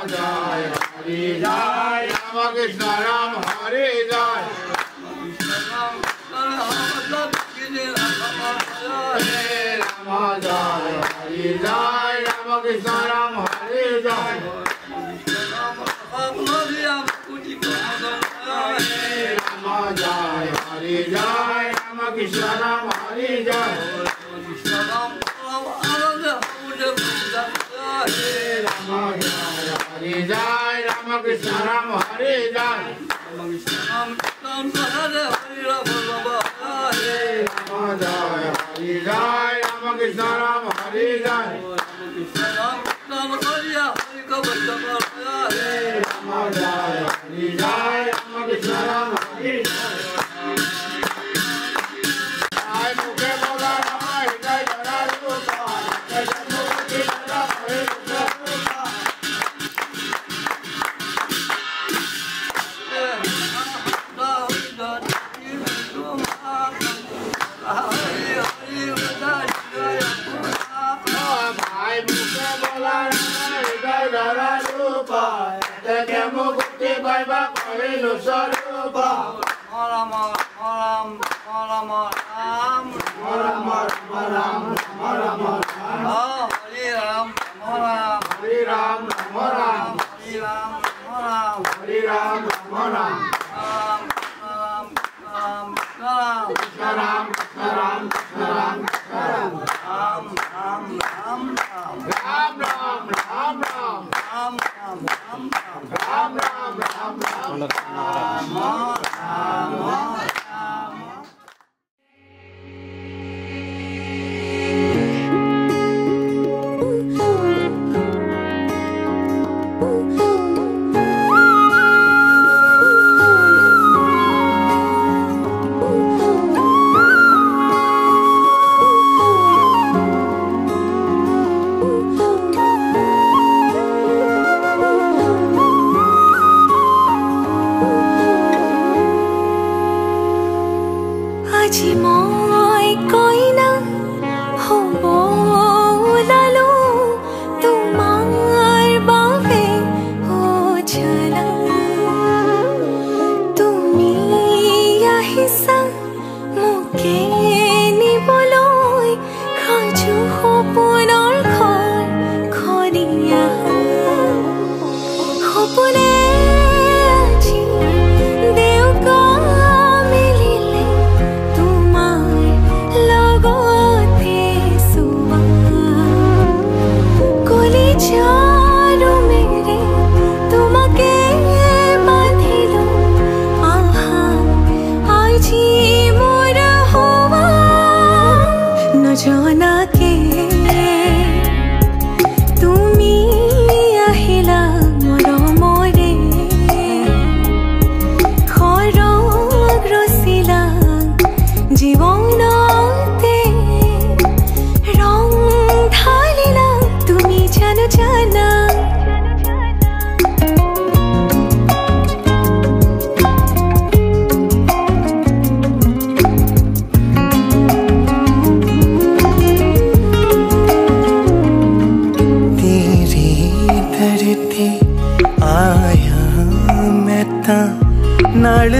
Jai Hari Jai Rama Krishna Ram Hare Jai Rama Jai Hari Jai Rama Krishna Ram Hare Jai Rama Jai Hari Jai Rama Krishna Ram Hare Jai Rama Jai Hari Jai Rama Krishna Ram Hare Jai Rama Jai Hari Jai Rama Krishna Ram Hare Jai Rama Jai Hari Jai Rama Krishna Ram Hare Jai Jai Mukhe Bola Rama Jai Jara Rupa Jai Mukhe Bola Hare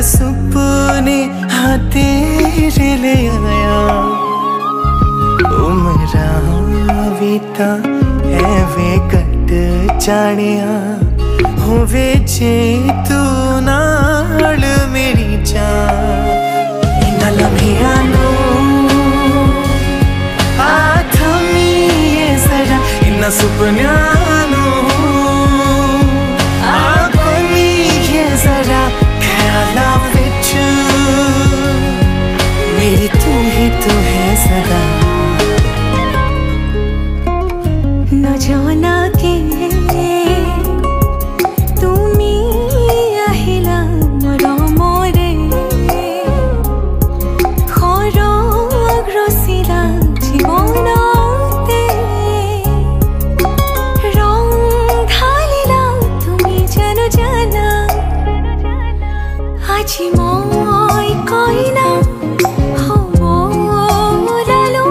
सुपने हाँ तेरे ले आया उमरा बीता है वे cut जानिया होवे जे तू नाल मेरी जान इन्ना लम्हिया नो आथमी ये जरा इन्ना सुपन्या नो आगोनी ये जरा ख्याला विच मेरी तू ही तो है सदा न जाना के তুমি আহিলা মৰমৰে খৰগ ৰচিলা জীৱনতে ৰং ঢালিলা তুমি জানো জানা আজি মই কইনা হ'ব ওলালো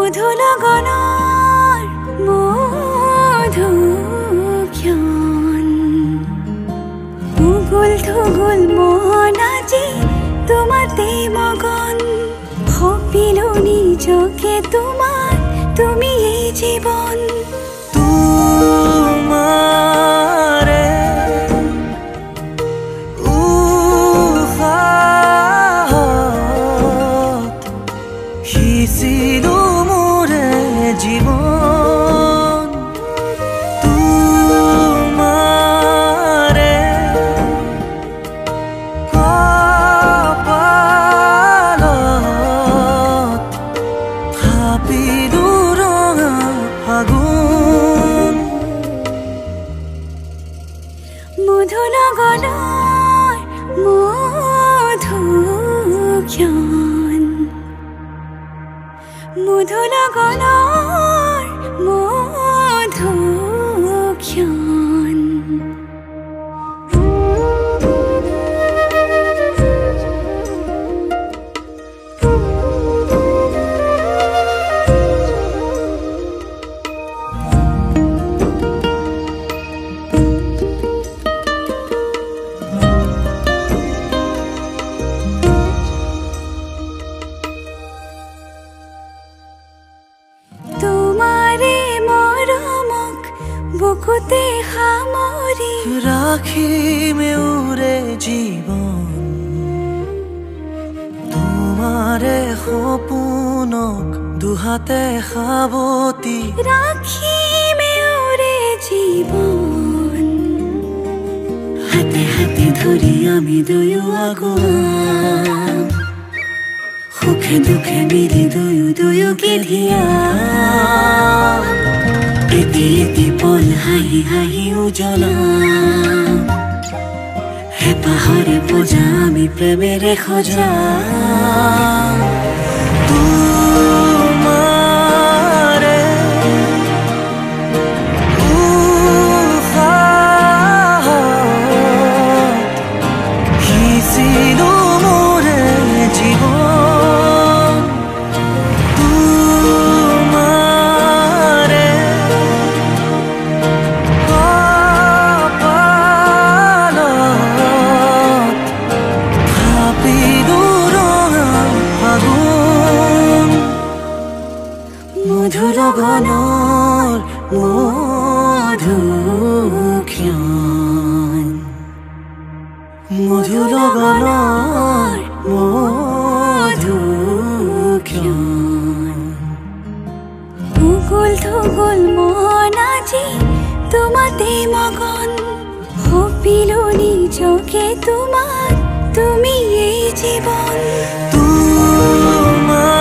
মধু লগনৰ মধুক্ষণ উগুল থুগুল মন আজি তোমাতে মগন ভাবিলো নিজকে তোমাৰ তুমি এই জীবন তোমাৰে উহাত সিঁচিলো মোৰে জীৱন তোমাৰে কপালত থাপিলো ৰঙা ফাগুন মধু লগনৰ মধুক্ষণ মধু লগনৰ মধুক্ষণ বুকুতে সামৰি ৰাখিমে উৰে জীৱন তোমাৰে সপোনক দুহাতে সাৱতি ৰাখিমে উৰে জীৱন হাতে হাতে ধৰি আমি দুয়ো আগুৱাম সুখে দুখে মিলি দুয়োকে ধিয়াম এটি এটি পল হাঁহি হাঁহি উজ্বলাম হেঁপাহৰে পূজা আমি প্ৰেমেৰে সজাম তোমাৰে উশাহত সিঁচিলো মোৰে জীৱন তোমাৰে কপালত থাপিলো ৰঙা ফাগুন মধু লগনৰ মধুক্ষণ মধু লগনৰ মধুক্ষণ উগুল থুগুল মন আজি তোমাতে মগন ভাবিলো নিজকে তোমাৰ তুমি এই জীবন তোমাৰে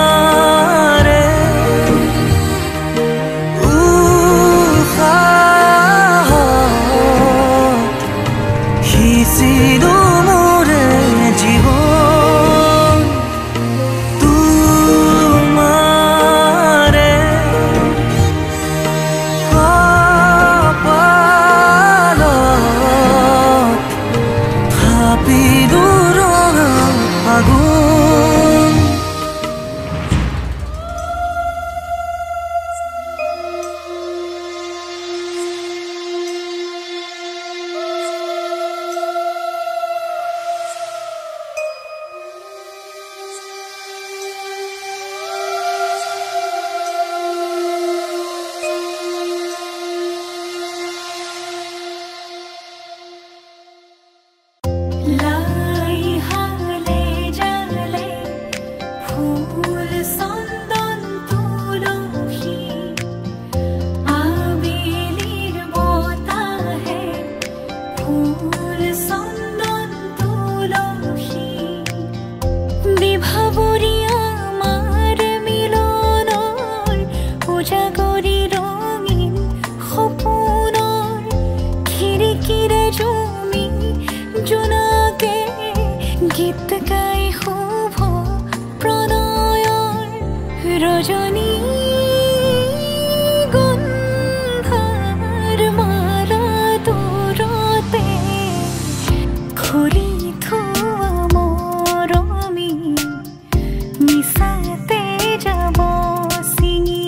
উশাহত সিঁচিলো মোৰে জীৱন তোমাৰে কপালত থাপিলো ৰঙা ফাগুন লাই হালে জালে ফুল চন্দন তুলসী আবেলিৰ বতাহে ফুল চন্দন তুলসী বিভাবৰী আমাৰ মিলনৰ উজাগৰি ৰঙীন সপোনৰ খিৰিকীৰে জমি জোনাকে গীত গাই শুভ প্ৰণয়ৰ ৰজনী গন্ধাৰ মালা দূৰতে খুলি থোৱা মৰমী মিছাতে যাব ছিঙি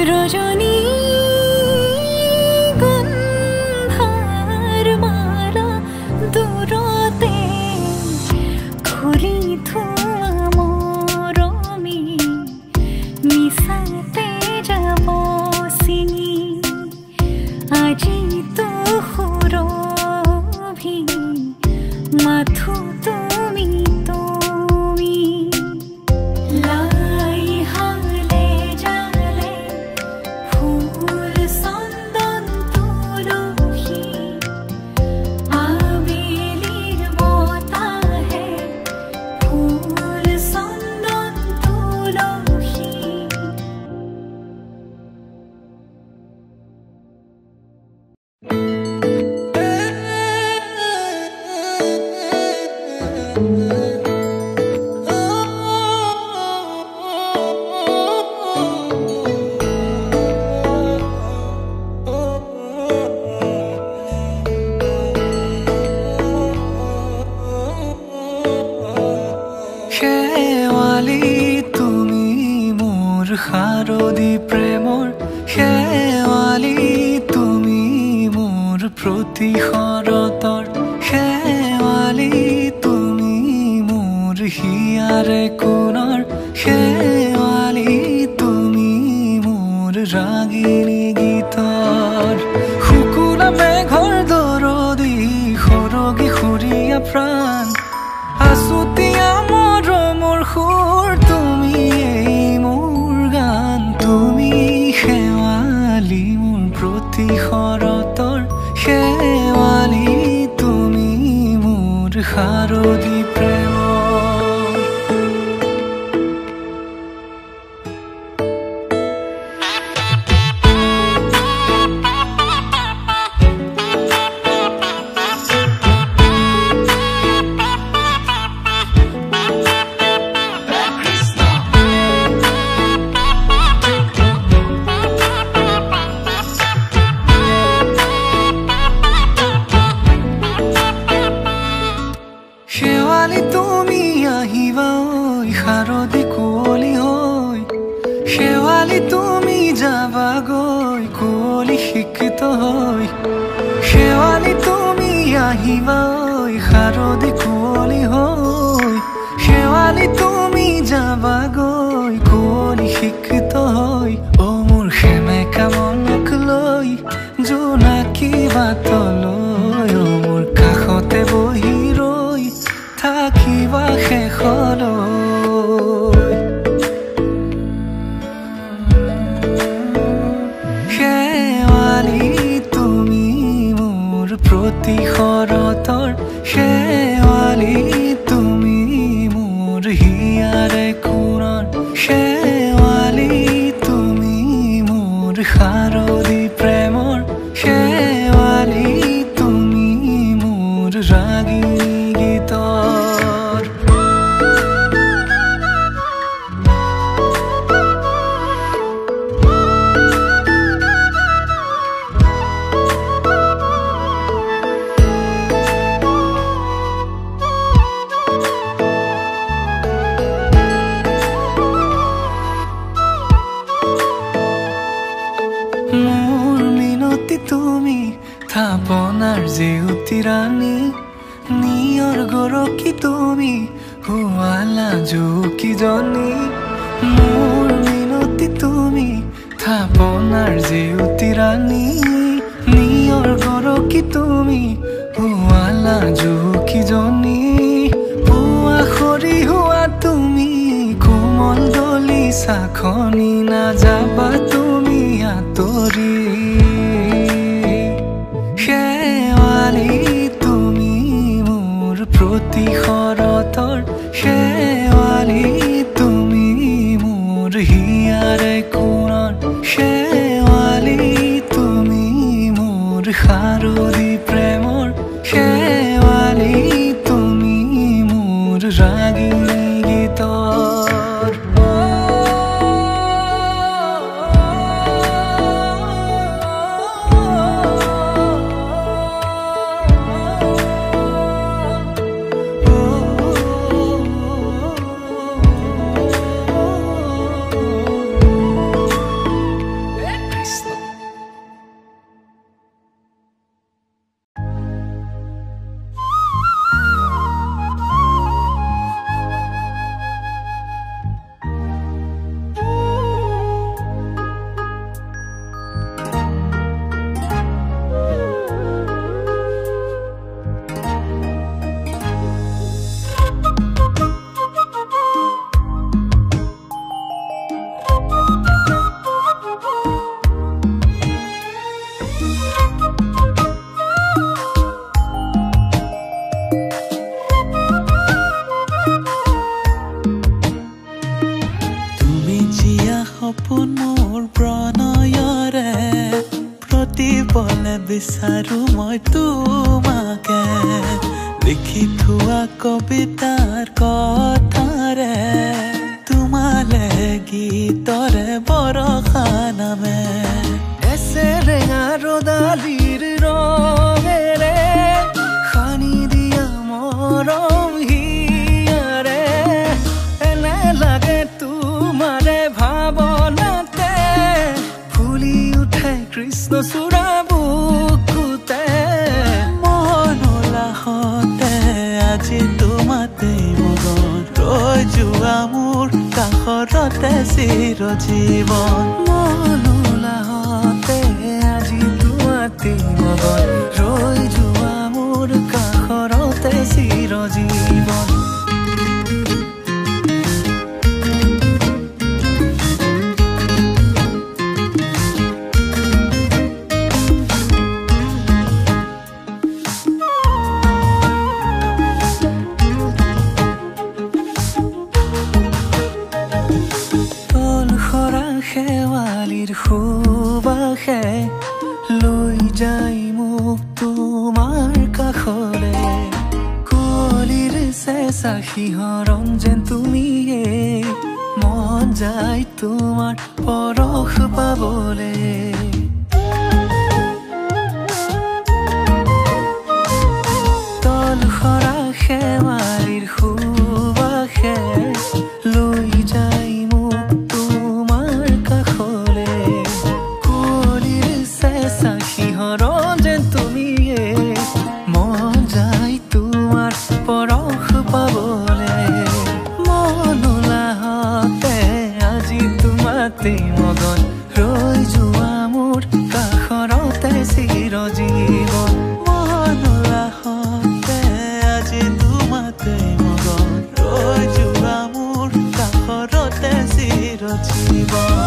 ৰজনী গন্ধাৰ মালা দূৰতে ঘূৰি থোৱা মৰমী মিছাতে যাব চিনি আজিতো সুৰভি মাথো তুমি তুমি লাই হালে জালে ফুল চন্দন তুলসী আবেলিৰ বতাহে ফুল চন্দন তুলসী শেৱালি তুমি মোৰ শাৰদী প্ৰেমৰ শেৱালি তুমি মোৰ প্ৰতি শৰতৰ শেৱালি তুমি মোৰ হিয়াৰে কোণৰ শেৱালি তুমি মোৰ ৰাগিনী গীতৰ শুকুলা মেঘৰ দৰদি সৰগী সুৰীয়া প্ৰাণ আছুতীয়া মৰমৰ সুৰ তুমি এই মোৰ গান তুমি শেৱালি মোৰ প্ৰতি শৰতৰ শেৱালি তুমি মোৰ শাৰদী প্ৰেমৰ শেৱালি তুমি আহিবা ঐ শাৰদী কুঁৱলী হৈ শেৱালি তুমি যাবাগৈ কুঁৱলী শিক্ষিত হৈ শেৱালি তুমি আহিবা ঐ শাৰদী কুঁৱলী হৈ শেৱালি তুমি যাবাগৈ কুঁৱলী শিক্ষিত হৈ অ মোৰ সেমেকা মনক লৈ জোনাকী বাটলৈ অ মোৰ কাষতে বহি ৰৈ থাকিবা শেষলৈ শেৱালি তুমি মোৰ প্ৰতি শৰতৰ শেৱালি তুমি মোৰ হিয়াৰে কোণৰ শেৱালি তুমি মোৰ শাৰদী প্ৰেমৰ শেৱালি তুমি মোৰ ৰাগিনী গীতৰ মোৰ মিনতি তুমি থাপনাৰ জেউতি ৰাণী নিয়ৰ গৰকী তুমি হুৱালা জুকিজনী মোৰ মিনতি তুমি থাপনাৰ জেউতি ৰাণী নিয়ৰ গৰকী তুমি হুৱালা জুকিজনী পুৱা খৰি হোৱা তুমি কোমল দলি চাখনি নাযাবা তুমি আঁতৰি শেৱালি তুমি মোৰ প্ৰতি শৰতৰ শেৱালি তুমি মোৰ হিয়াৰে কোণৰ শেৱালি তুমি মোৰ শাৰদী প্ৰেমৰ শেৱালি তুমি মোৰ ৰাগিনী গীতৰ সপোন মোৰ প্ৰণয়ৰে প্ৰতি পলে বিচাৰো মই তোমাকে লিখি থোৱা কবিতাৰ কথাৰে তোমালে গীতৰে বৰষা নামে এছেৰেঙা ৰদালিৰ ৰঙেৰে সানি দিয়া মৰম হিয়াৰে এনে লাগে তোমাৰে ভাৱনাতে ফুলি উঠে কৃষ্ণচূড়া বুকুতে মনোলাহতে আজি তোমাতেই মগন ৰৈ যোৱা মোৰ কাষৰতে চিৰজীৱন মনোলাহতে আজি তোমাতেই মগন ৰৈ যোৱা মোৰ কাষৰতে চিৰজীৱন শেৱালিৰ সুবাসে লৈ যাই মোক তোমাৰ কাষলে কুঁৱলীৰ চেঁচা শিহৰণ যেন তুমিয়ে মন যায় তোমাৰ পৰশ পাবলে তল সৰা শেৱালিৰ সুবাসে লৈ যায় ৰঞ্জন তুমিয়ে মন যায় তোমাৰ পৰশ পাবলে মনোলাহতে আজি তোমাতেই মগন ৰৈ যোৱা মোৰ কাষৰতে চিৰজীৱন মনোলাহতে আজি তোমাতেই মগন ৰৈ যোৱা মোৰ কাষৰতে চিৰজীৱন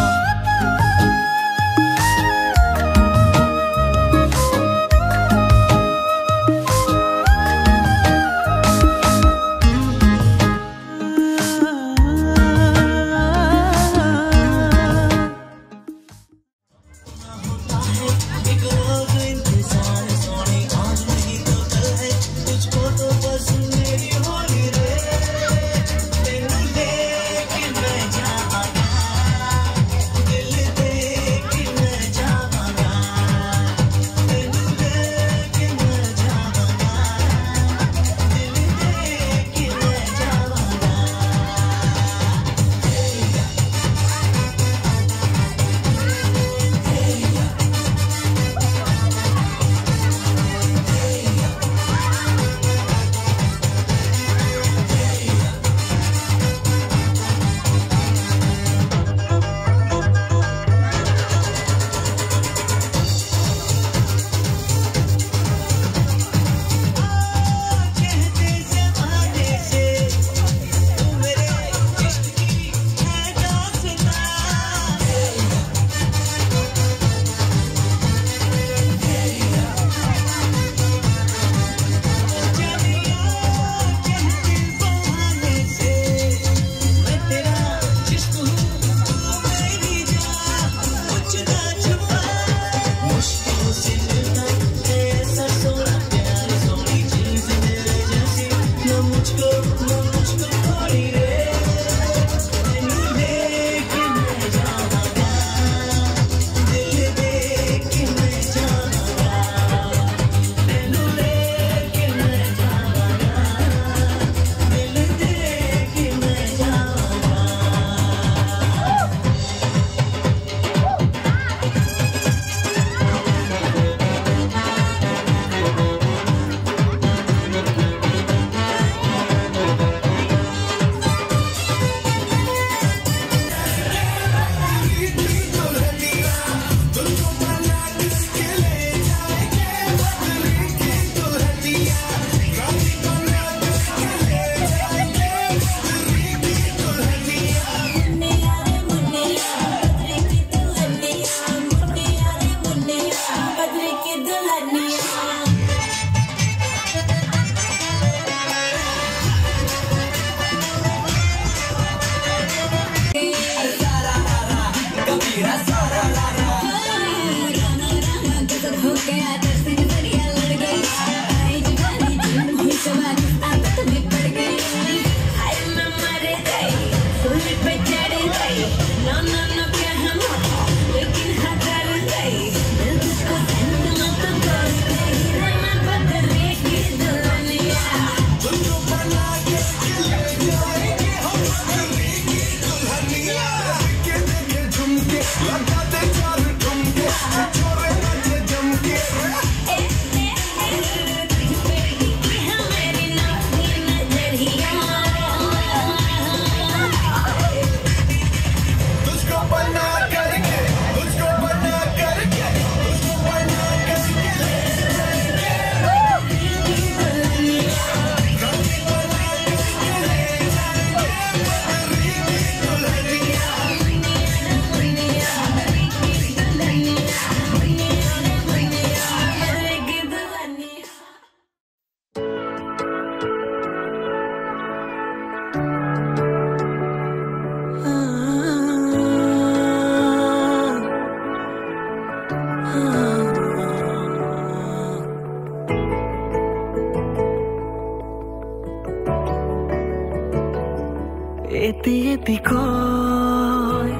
এটি কয়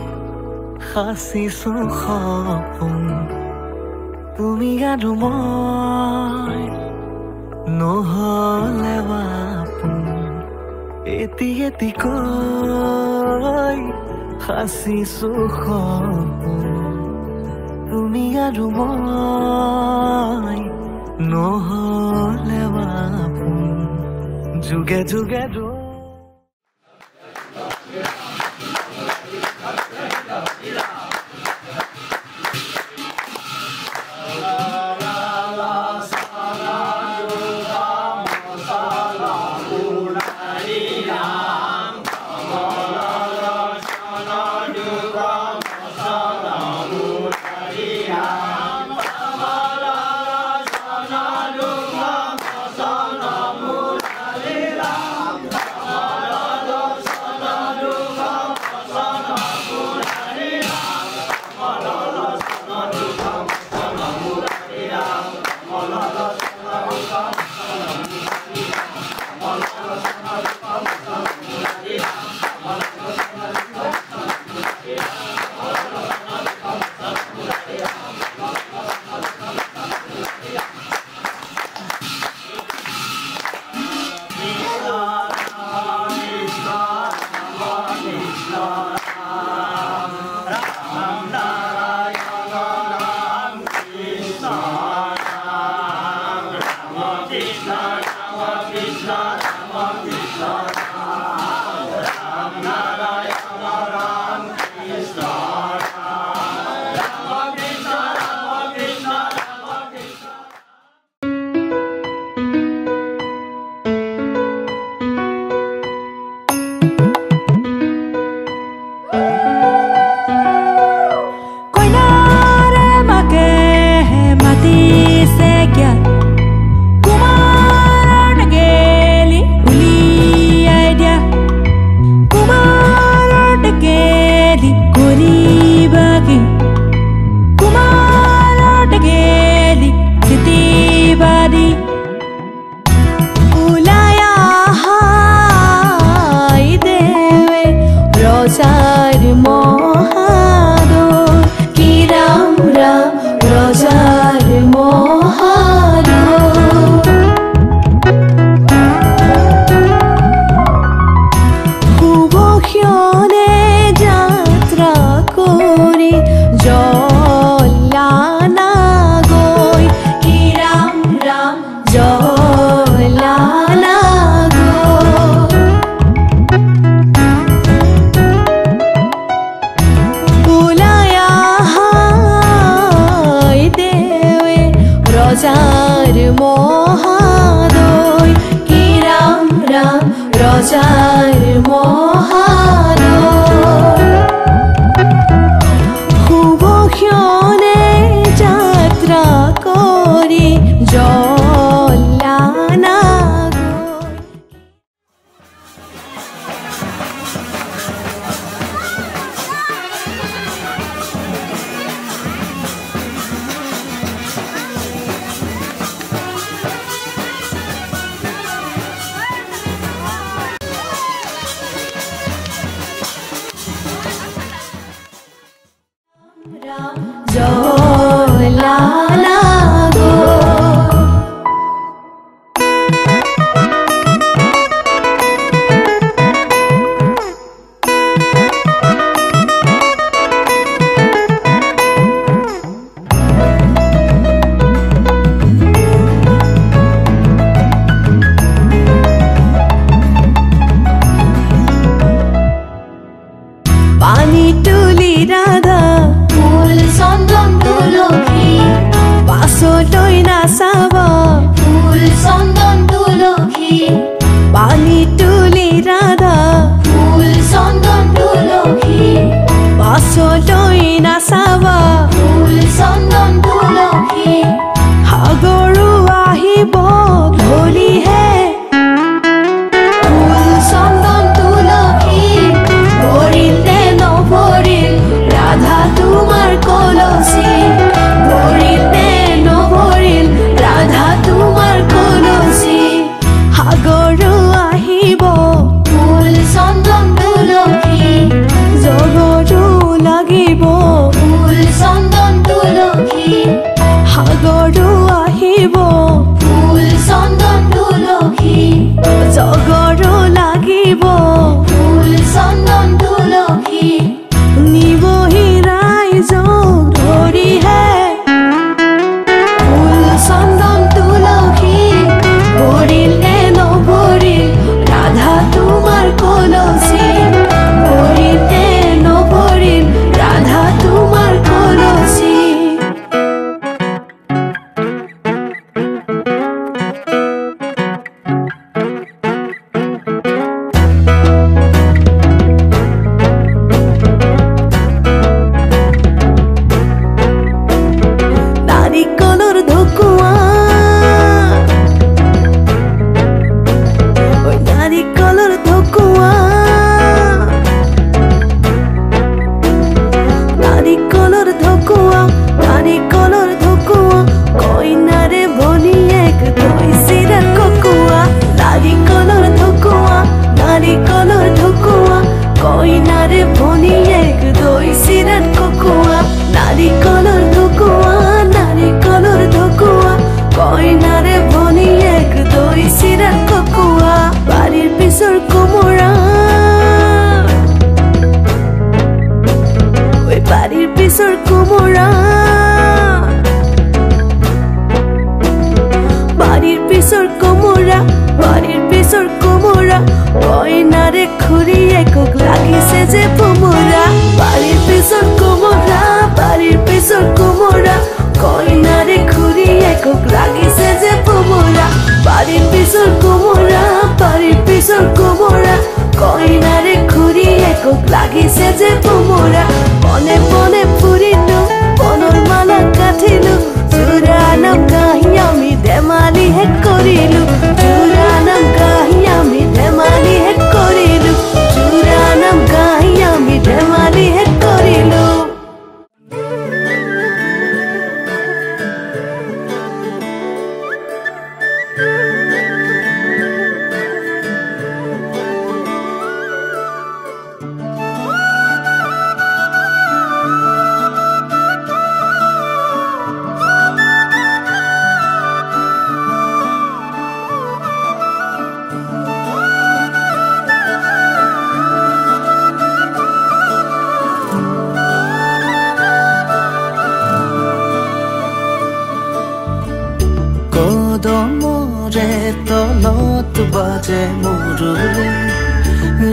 সাঁচিছো সপোন তুমি আৰু মই নহ'লে আপোন এটি কয় সাঁচিছো সপোন তুমি আৰু মই নহ'লে আপোন যুগে যুগে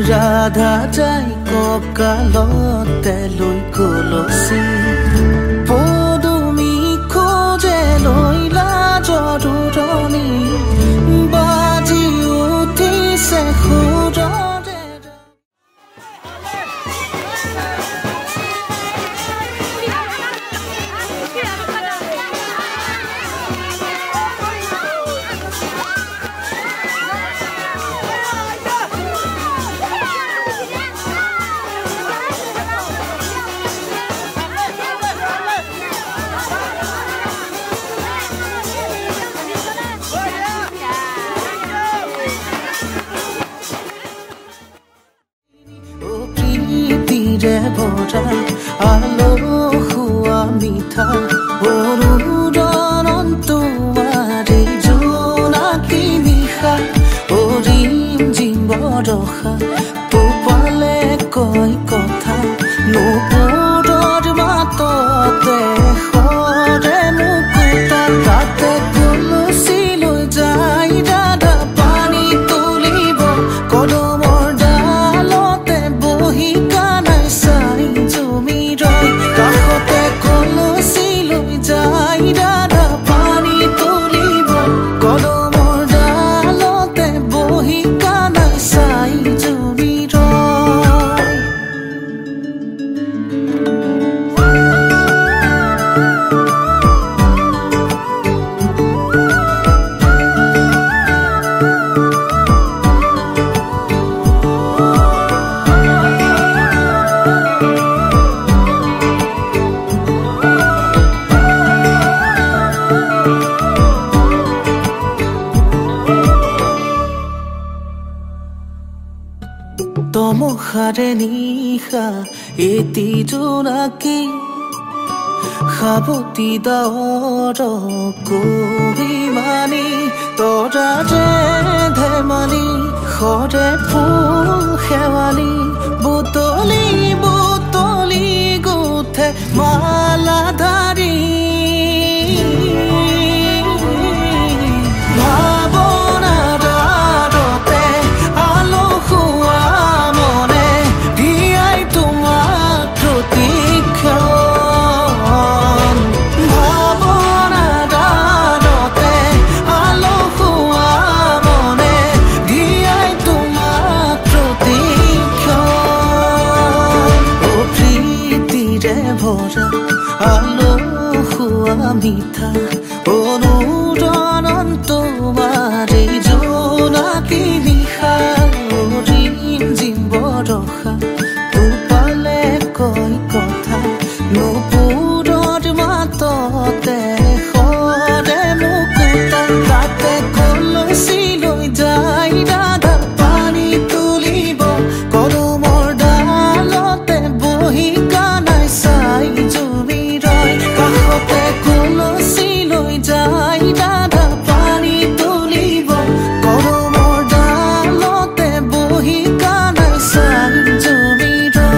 ৰাধা যাই ককালতে লৈ কলচি পদুমি খোজে লৈলা জৰুৰণি বাজি উঠিছে সুৰৰে মিঠা অৰুণন তোমাৰে জোনাকী নিশা অৰিম জিম বৰষা তোপালে কয় কথা নুপুৰৰ মাততে সৰে মুকুতা তাতে তুলসী লৈ যায় দাদা পানী তুলিব কদমৰ ডালতে বহি কানাই চাই জমি ৰয় কাষতে কলচী লৈ যায় দাদা পানী তুলিব কদমৰ ডালতে বহি কানাই চাই জমি ৰয় তমসাৰে নিশা এটি জোনাকী সাৱতি ডাৱৰ কহিমানি তৰাৰে ধেমালি সৰে ফুল শেৱালি বুটলি বুটলি গুঠে মালাধাৰী মিঠা অনুৰণন তোমাৰে জোনাকী নিশা অৰিম জিম বৰষা তোপালে কয় কথা নুপুৰৰ মাততে সৰে মুকুতা তাতে কলচী লৈ যায় দাদা পানী তুলিব কদমৰ ডালতে বহি কানাই চাই জমি ৰয় কাষতে কলচী লৈ যায় দাদা পানী তুলিব কদমৰ ডালতে বহি কানাই চাই জমি ৰয়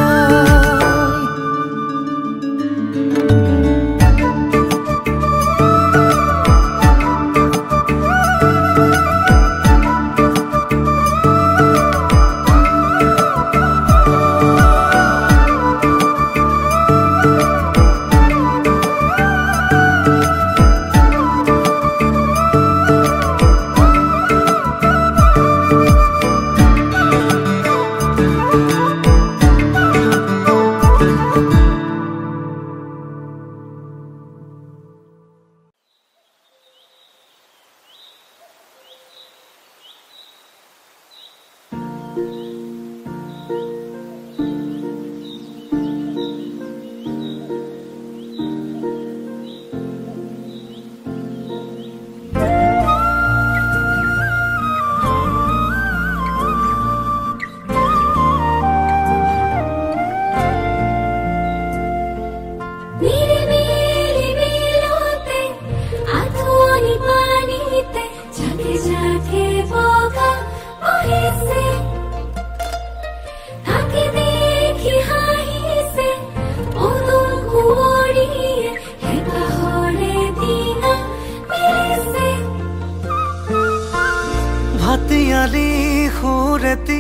ভাতিয়ালি সুৰেতি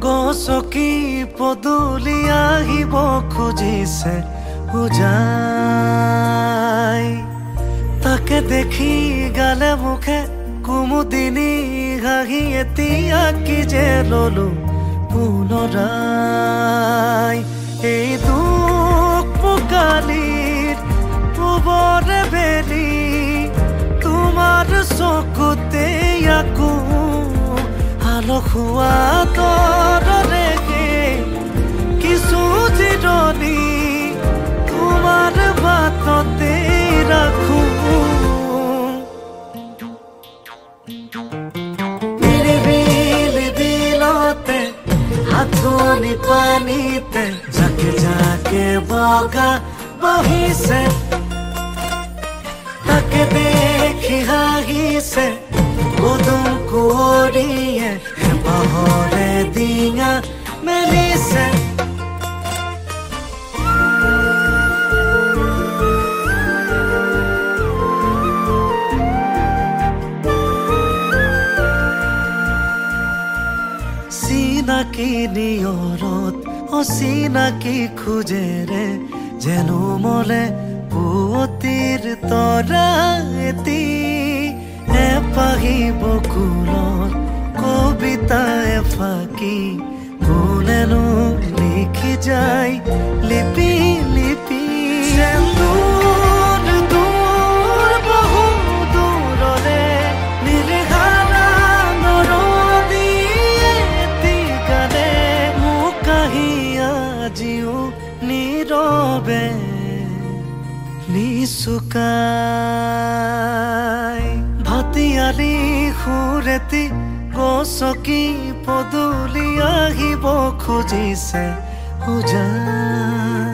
গছকি পদূলি আহিব খুজিছে উজাই তাকে দেখি গালে মুখে কুমুদিনী হাঁহি এতিয়া কি যে ললো পুনৰাই এই দুখ পোকালিৰ পূবৰে বেলি তোমাৰ চকুতে আকৌ আলসুৱা তৰৰে কিছু জিৰণি তোমাৰ বাটতে ৰাখো নিৰিবিলি দিলতে হাতনি পানীতে জাকে জাকে বগা বহিছে তাকে দেখি হাঁহিছে উদুম কুঁৱৰীয়ে হেঁপাহৰে ডিঙা মেলিছে চিনাকি নিয়ৰত অচিনাকি খোজেৰে যেনো মলে পুৱতিৰ তৰা এটি এপাহি বকুলত কবিতা এফাকি কোনেনো লিখি যায় লিপি লিপি সেন্দুৰ দূৰ বহু দূৰৰে নিৰ্ঘালা নৰদীয়ে এটি গানে মোক কাহি আজিও নীৰৱে নিচুকাই ভাটিয়ালি সুৰেতি গছকি পদূলি আহিব খুজিছে উজাই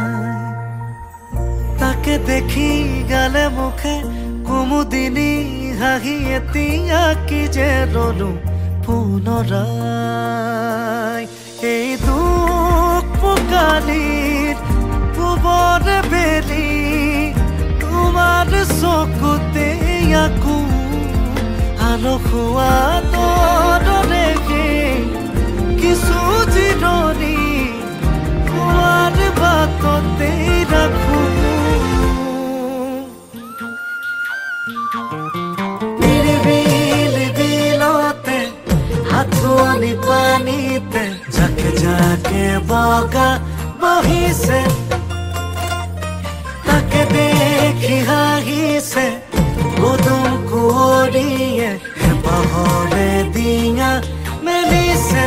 তাকে দেখি গালে মুখে কুমুদিনী হাঁহি এতিয়া কি যে ললো পুনৰাই এই দুখ পোকালিৰ পূবৰে বেলি তোমাৰ চকুতে আকো আলসুৱা তৰকে কিছু জিৰণি তোমাৰ বাটতে ৰাখো নিৰিবিল বিলতে হাতনি পানীতে জাকে জাকে বগা বহিছে তাকে দেখি হাঁহিছে উদুম কুঁৱৰীয়ে হেঁপাহৰে ডিঙা মেলিছে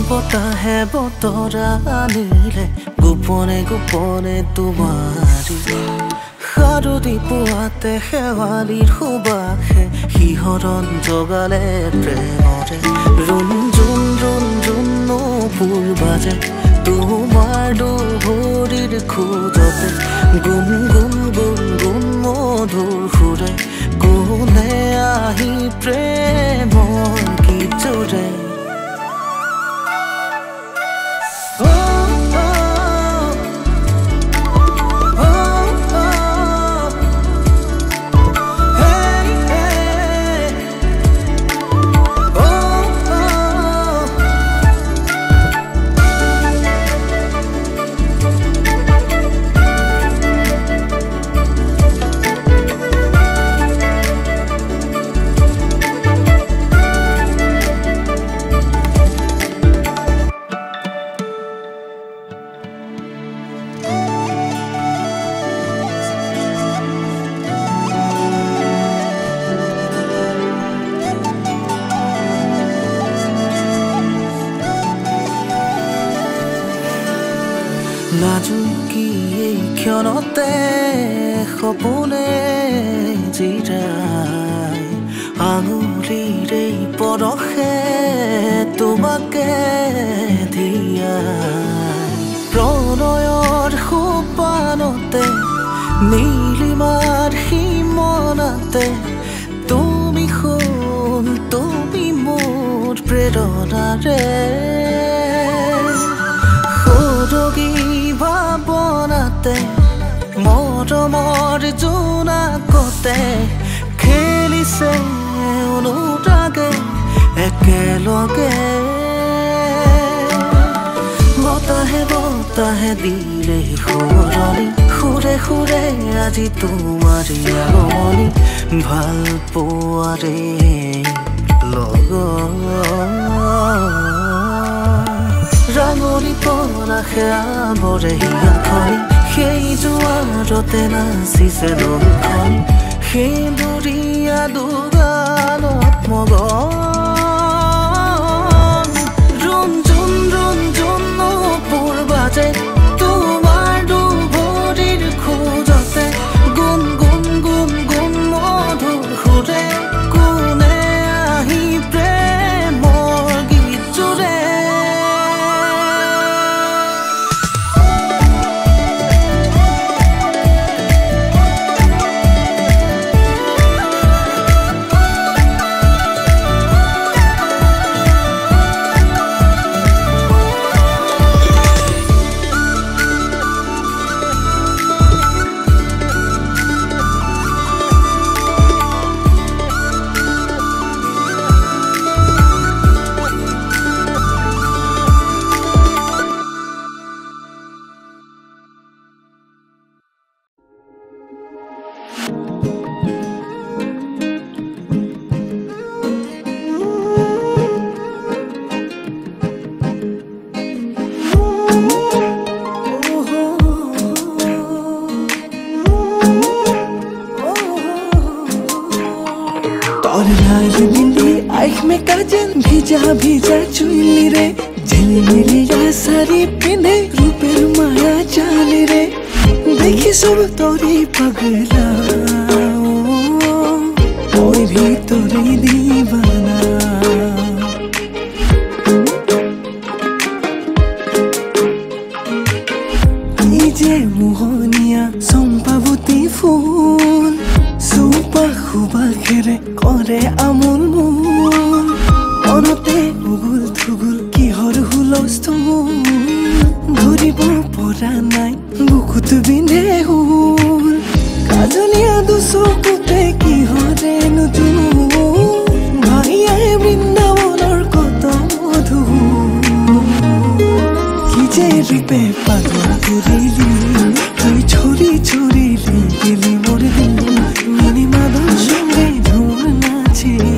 বতাহে বতৰা আনিলে গোপনে গোপনে তোমাৰি সাৰতি পুৱাতে শেৱালিৰ সুবাসে শিহৰণ জগালে প্ৰেমৰে ৰুণ জুন জুন জুন নপুৰ বাজে তোমাৰ দুভৰিৰ খোজতে গুণ গুণ গুণ গুণ মধুৰ সুৰে কোনে আহি প্ৰেমৰ গীত জোৰে লাজুকি এই ক্ষণতে সপোনে জিৰাই আঙুলিৰে পৰশে তোমাকে দিয়াই প্ৰণয়ৰ সোপানতে নীলিমাৰ সীমনাতে তুমি সোণ তুমি মোৰ প্ৰেৰণাৰে সৰগী মৰমৰ জোনাকতে খেলিছে অনুৰাগে একেলগে বতাহে বতাহে দিলে সুৰণি সুৰে সুৰে আজি তোমাৰ আগমনি ভাল পোৱাৰে লগত ৰাঙনি পৰা সেয়াবৰে হিয়াখনি সেই জোৱাৰতে নাচিছে দলখন সেন্দুৰীয়া দুগালত মগন ৰুণ জুন নপুৰ বাজে তোমাৰ দুভৰিৰ খোজতে গুণ গুণ গুণ গুণ মধুৰ সুৰে কোনে আহি প্ৰেমৰ গীত জুৰে ভিজা ভিজা চুইলি রে ঝিলমিলিয়া শাড়ি পিঁধে রূপের মায়া জালে রে দেখি সব তোরে পাগলা ওই ভিতরে দিবানা এই যে মোহনিয়া চম্পাবতী ফুল সুপা খুবা ঘেরে করে আমল মূল মনতে উগুল থুগুল কিহৰ হুলস্থুল ধৰিব পৰা নাই বুকুত বিন্ধে হুল কাজলীয়া দুচকুতে কিহৰে নতুন ভাইয়াই বৃন্দাবনৰ কত মধু কি যে ৰূপে পাগল কৰিলি তই ছৰি ছৰিলি গেলি মোৰ দিন মিনি মাদল সঙ্গে ধুম নাচিলি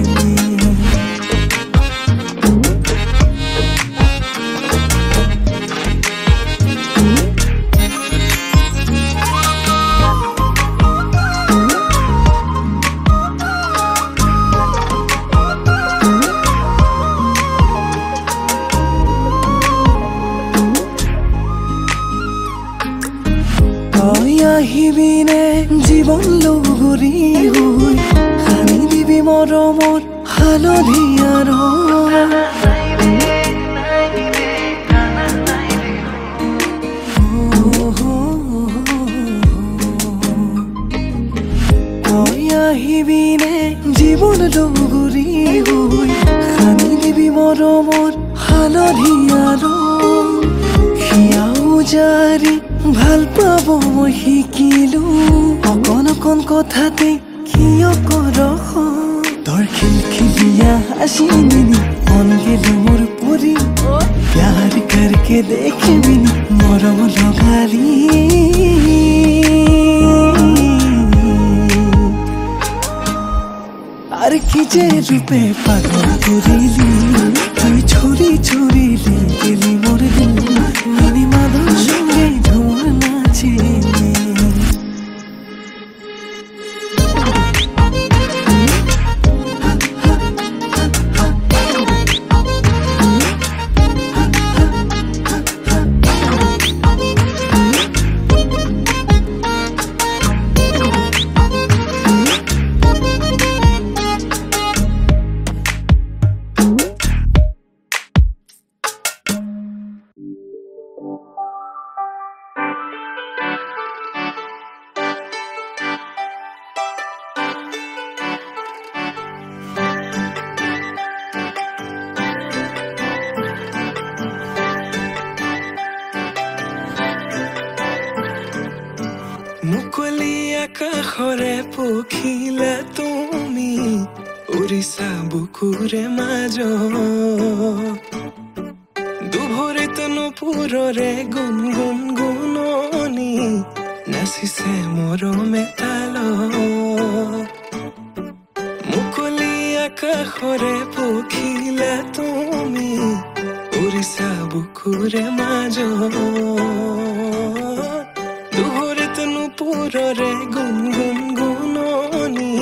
আহিবিনে জীৱন লগৰী হৈ সানি দিবি মৰমৰ হালধীয়া আহিবিনে জীৱন লগৰী হৈ সানি দিবি মৰমৰ হালধীয়া সিয়াও জাৰি ভাল পাব মই শিকিলো অকণ অকণ কথাতে কিয় কৰ তোৰ খিলখিলিয়া হাসি মিনি মন গেল মোৰ পৰি প্যাৰ करके দেখিবিনি মৰম লগালি আর কি যে রূপে পাগল করিলি তুই ছড়ি ছড়িলি গেলি মোর দিন মিনি মাদল সঙ্গে ধুম নাচিলি মুকলি আকাশৰে পখিলা তুমি উৰিছা বুকুৰে মাজত দুভৰিত নুপুৰৰে গুণ গুণ গুণনি নাচিছে মৰমে তালত মুকলি আকাশৰে পখিলা তুমি উৰিছা বুকুৰে মাজত দুভৰিত নুপুৰৰে গুণ গুণ গুণনি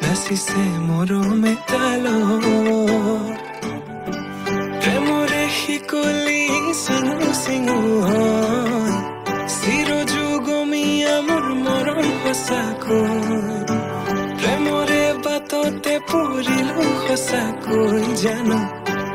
নাচিছে মৰমে তালত প্ৰেমৰে শিকলি চিঙু চিঙু হয় চিৰযুগমীয়া মোৰ মৰম সঁচাকৈ প্ৰেমৰে বাটতে পৰিলো সঁচাকৈ জানো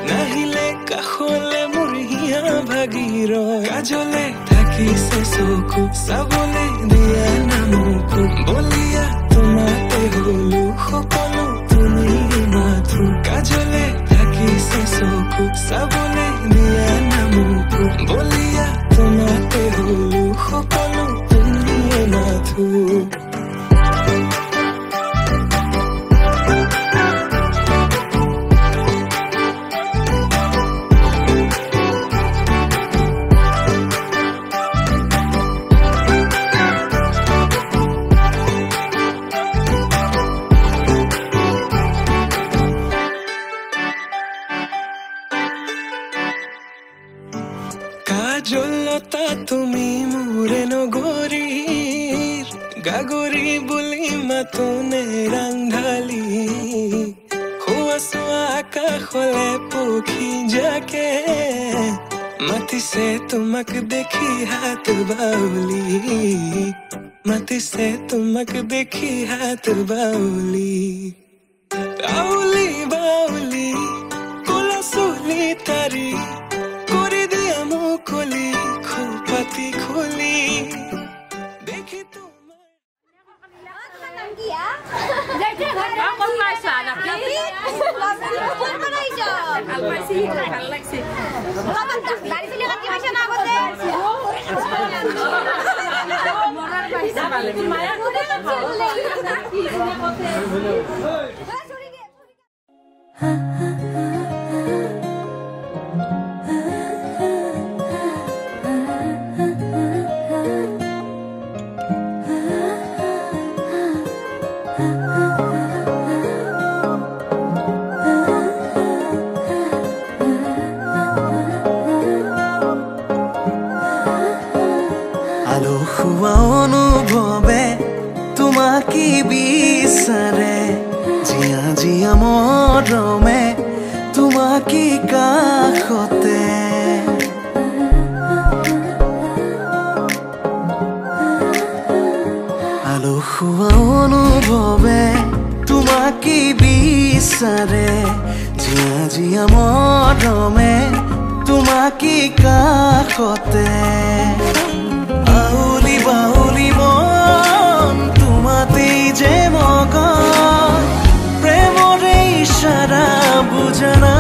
নাহিলে কাষলে মোৰ হিয়া ভাগিৰ কাজলে থাকিছে চকু চাবলে দিয়া নামকো বলিয়া তোমাতে হলো সকলো তুমি মাথো কাজলে থাকিছে চকু চাবলে দিয়া নামকো বলিয়া তোমাতে হলো সকলো তুমি মাথো কাজলতা তুমি মোৰে নগৰীৰ গাগৰি বুলি মাতোনে ৰাংঢালি হোৱা চোৱা আকাশলে পক্ষী যাকে মাতিছে তোমাক দেখি হাত বাউলি মাতিছে তোমাক দেখি হাত বাউলি বাউলি বাউলি কোলা চুলি তাৰি কৰি দিয়া মুকলি খোপাতি খুলি দেখি তোমাৰ অনুভৱে তোমাকে বিচাৰে জিয়া জিয়া মৰমে তোমাকে কাষতে আলসুৱা অনুভৱে তোমাকে বিচাৰে জিয়া জিয়া মৰমে তোমাকে কাষতে বাউলি বাউলি মন তোমাতে যে মগন প্ৰেমৰে ইশাৰা বুজনা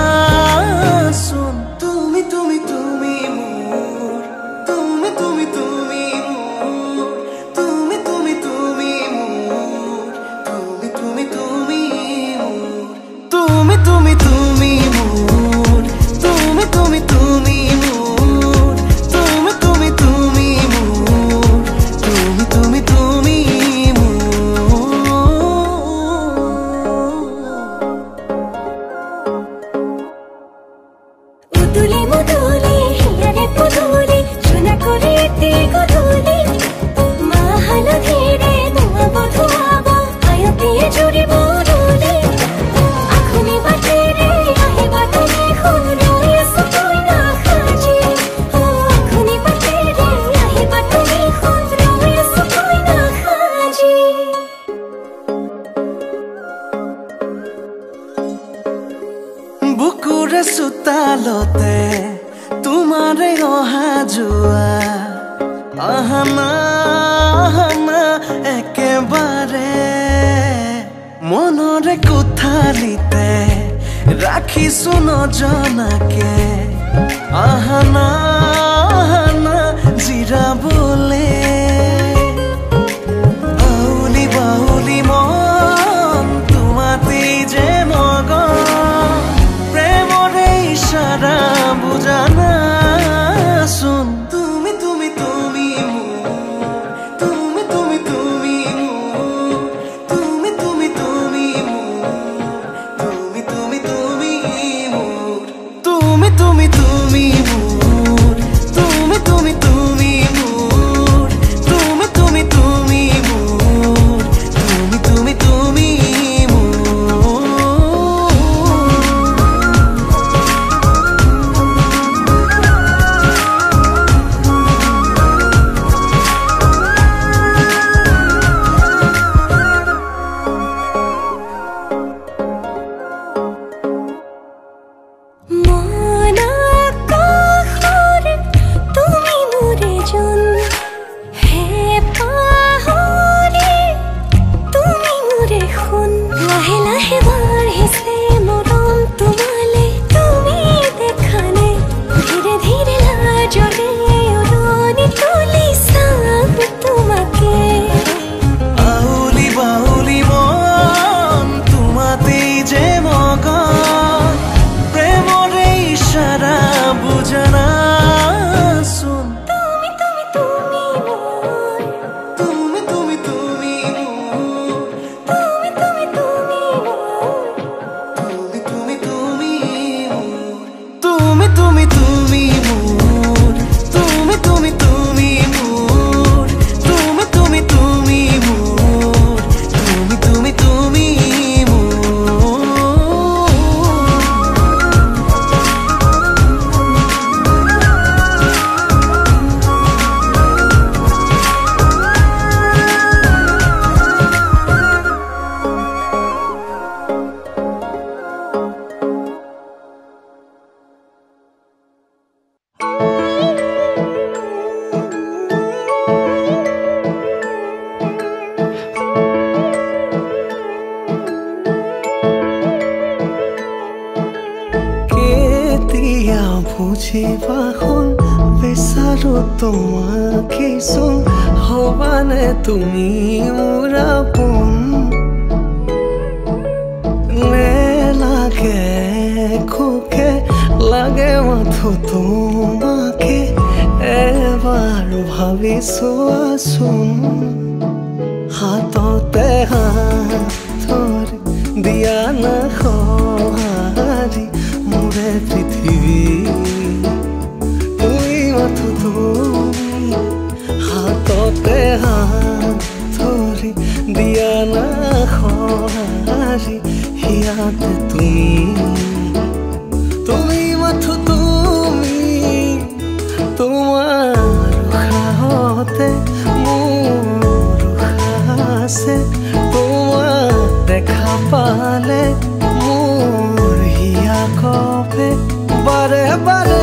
চোন তুমি তুমি তুমি মোৰ তুমি তুমি তুমি মোৰ তুমি তুমি তুমি মোৰ তুমি তুমি তুমি মোৰ তুমি তুমি তুমি মোৰ তুমি তুমি তুমি বুকুৰে চোতালতে তোমাৰে অহা যোৱা আহানা আহানা একেবাৰে মনৰে কোঠালিতে ৰাখিছো নজনাকে আহানা আহানা জিৰাবলে হ'ল বিচাৰো তোমাকে চোন হবানে তুমি মোৰ আপোন নে লাগে খোকে লাগে মাথো তোমাকে এবাৰ ভাবি চোৱাচোন হাততে হাত ধৰি দিয়া না সঁহাৰি মোৰে পৃথিৱী তুমি মাথো তুমি হাততে হাত ধৰি দিয়া না সঁহাৰি ইয়াতে তুমি মাথো তুমি তোমাৰ উশাহতে মোৰ উশাহ আছে তোমাক দেখা পালে মোৰ হিয়া কপে বাৰে বাৰে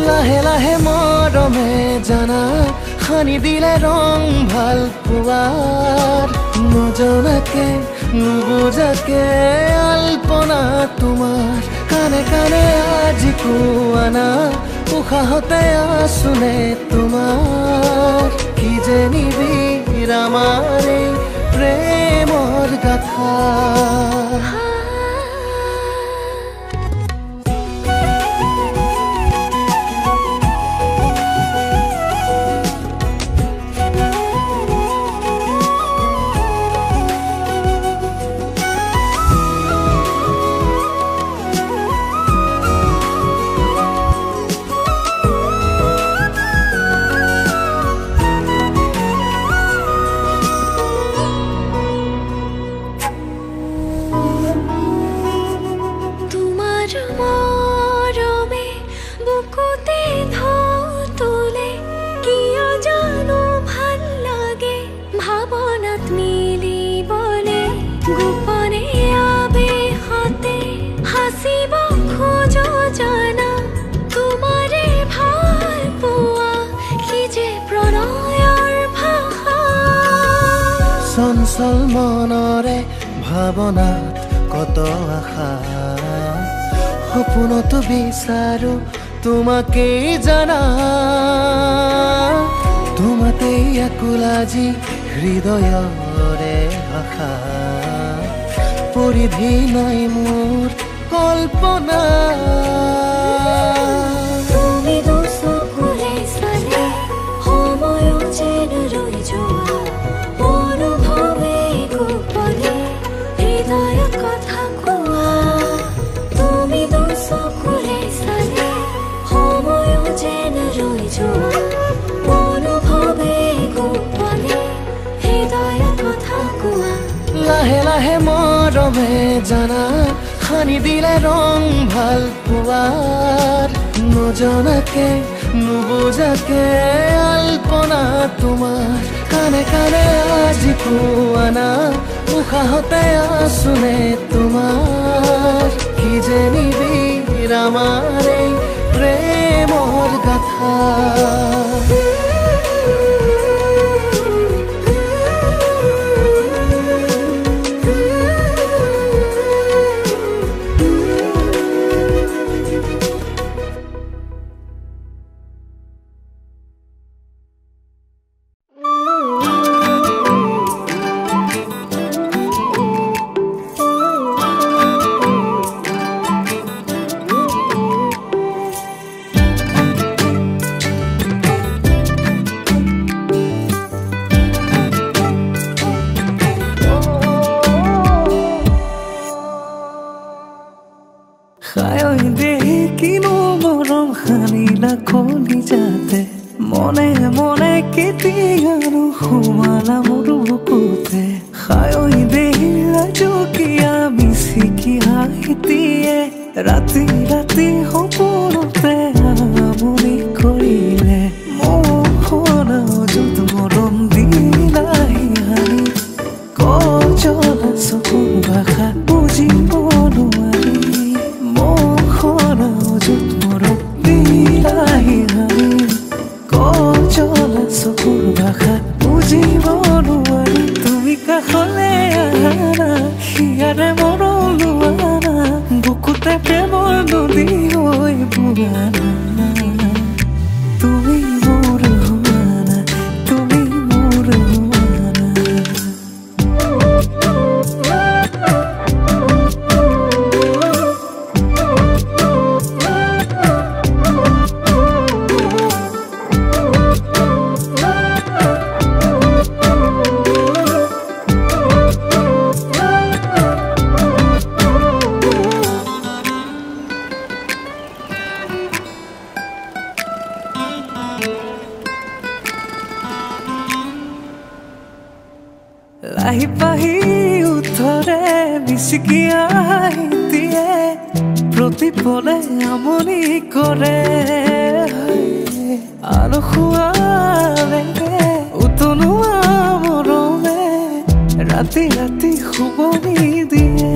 লাহে লাহে মৰমে জানা হানি দিলে ৰং ভাল পোৱাৰ নজনাকে নুবুজাকে আলপনা তোমাৰ কানে কানে আজি কোৱানা উশাহতে আছোনে তোমাৰ কি যে নিবিড় আমাৰ এই প্ৰেমৰ গাথা চঞ্চল মনৰে ভাৱনাত কত আশা সপোনতো বিচাৰো তোমাকেই জানা তোমাতেই আকুল আজি হৃদয়ৰে আশা পৰিধি নাই মোৰ কল্পনা তুমি দুচকুৰে চালে সময় যেন ৰৈ যোৱা অনুভৱে গোপনে হৃদয়ত কথা কোৱা তুমি দুচকুৰে চালে সময় যেন ৰৈ যোৱা অনুভৱে গোপনে হৃদয়ত কথা কোৱা লাহে লাহে মৰমে জানা হানি দিলে ৰং ভাল পোৱাৰ নজনাকে নুবুজাকে আলপনা তোমাৰ কানে কানে আজি কোৱানা উশাহতে আছোনে তোমাৰ কি যে নিবিড় আমাৰ এই প্ৰেমৰ গাথা মনে মনে কেতিয়ানো সোমালা মোৰ বুকুতে খায়ৈ দেহিলা জুকিয়া মিচিকি হাঁহিতিয়ে ৰাতি ৰাতি সপোনতে আমনি কৰিলে মোহনা য'ত মৰম দিলাহি হানি কজলা চকুৰ ভাষা বুজিব নোৱাৰি মোহনা য'ত মৰম দিলাহি হানি কজলা চকুৰ ভাষা বুজিব নোৱাৰি তুমি কাষলে আহানা হিয়াৰে মৰম লোৱানা বুকুতে প্ৰেমৰ নদী হৈ বুৱানা তুমি মোৰ হোৱানা তুমি মোৰ হোৱানা লাহি পাহি উঠৰে মিচিকি আইতিয়ে প্ৰতিপলে আমনি কৰে আলসুৱা বেগে উতনুৱা মৰমে ৰাতি ৰাতি শুবনি দিয়ে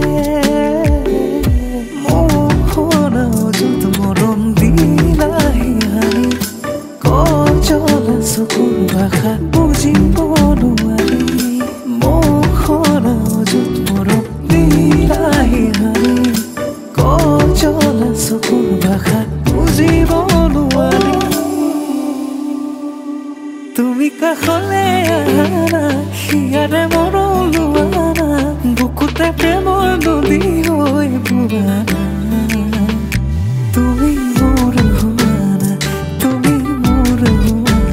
মোহনা য'ত মৰম দিলাহি হানি কজলা চকুৰ ভাষা বুজিব নোৱাৰি মোহৰ অযুত মৰম বিলাহী হাৰি কজলা চকুৰ ভাষা বুজিব নোৱাৰি তুমি কাষলে আহানা হিয়াৰে মৰম লোৱানা বুকুতে প্ৰেমৰ নদী হৈ বুৱানা তুমি মোৰ হোৱানা তুমি মোৰ হোৱানা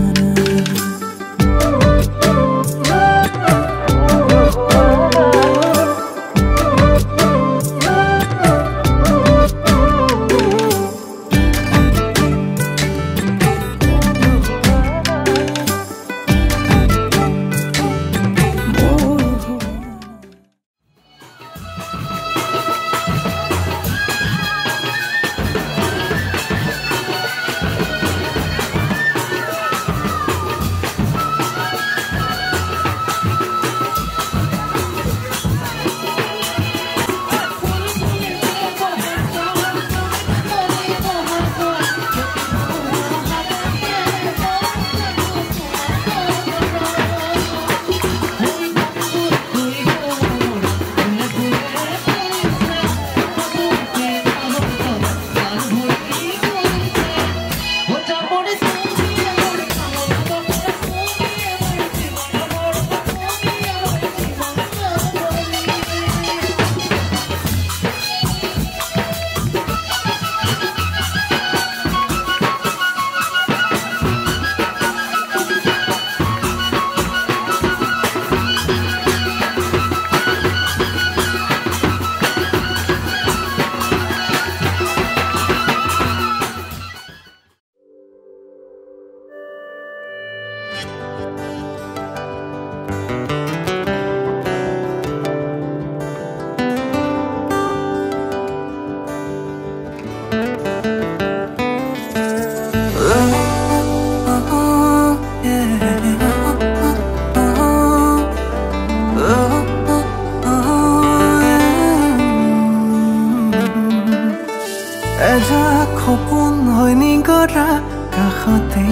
এজাক সপোন হৈ নিগৰা কাষতে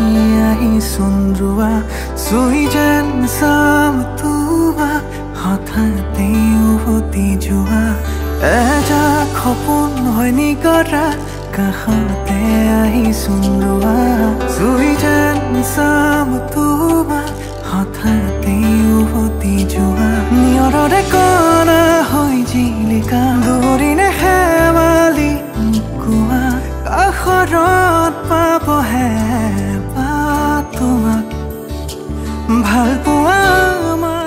আহি চন্দ্ৰুৱা চুই যেন চাম তোৱা হঠাতে উভতি যোৱা এজাক সপোন হৈ নিগৰা কাষতে আহি চন্দ্ৰুৱা চুই যেন চাম তোৱা হঠাতে উভতি যোৱা নিয়ৰৰে কণা হৈ জিলিকা দৌৰিনে হেমালি কাষৰত পাবহে পা তোমাক ভাল পোৱা আমাৰ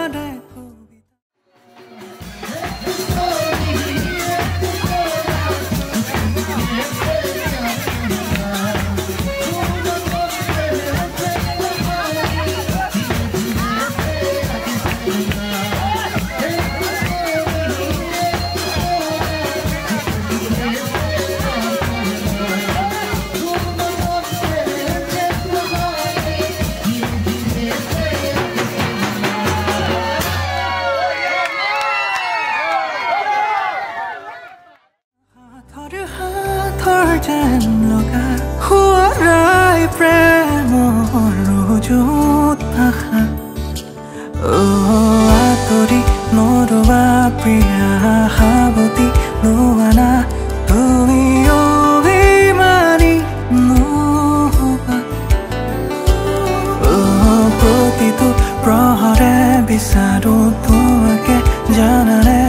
যেন লগা সোঁৱৰাই প্ৰেমৰ য'ত ভাষা আঁতৰি নৰবা প্ৰিয়া সাৱতি নোৱানা তুমি অভিমানী নহবা প্ৰতিটো প্ৰহৰে বিচাৰো তোমাকে জানানে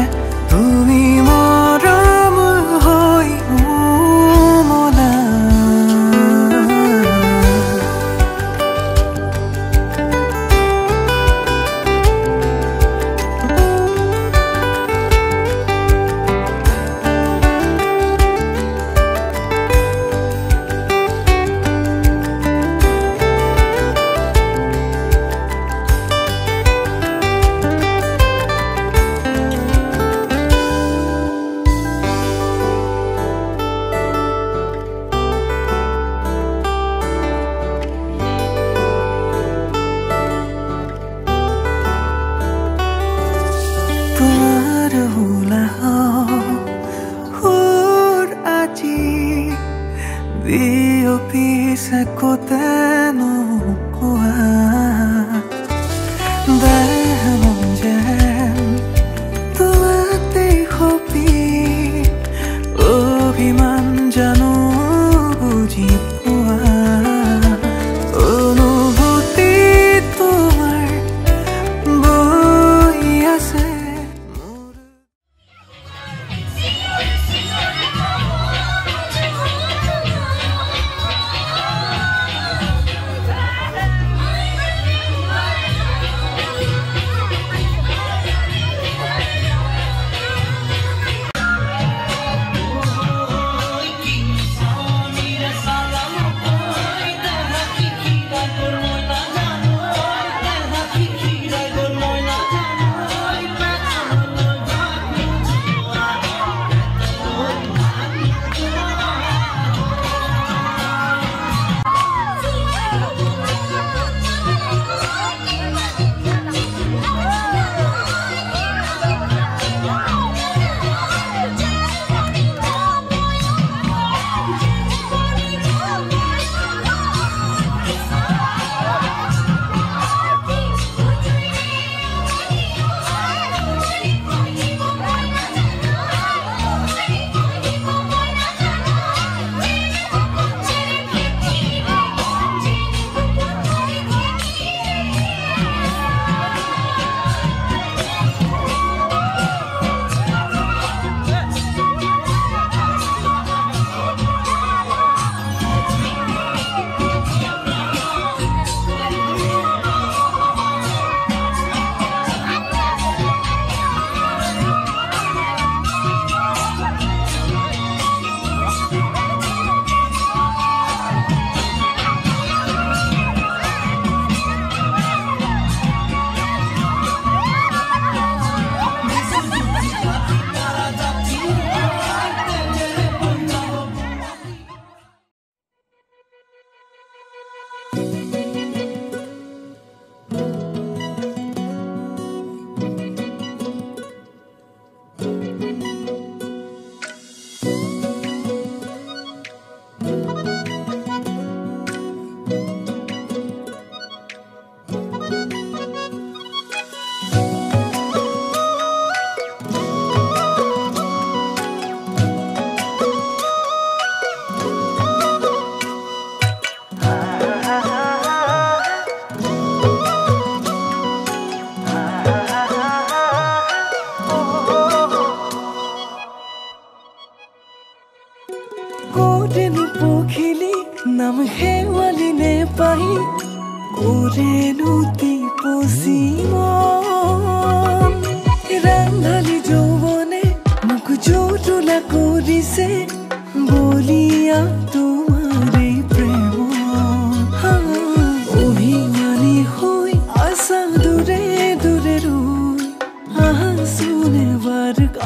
তুমি মৰম হৈ Dio pisa coteno qua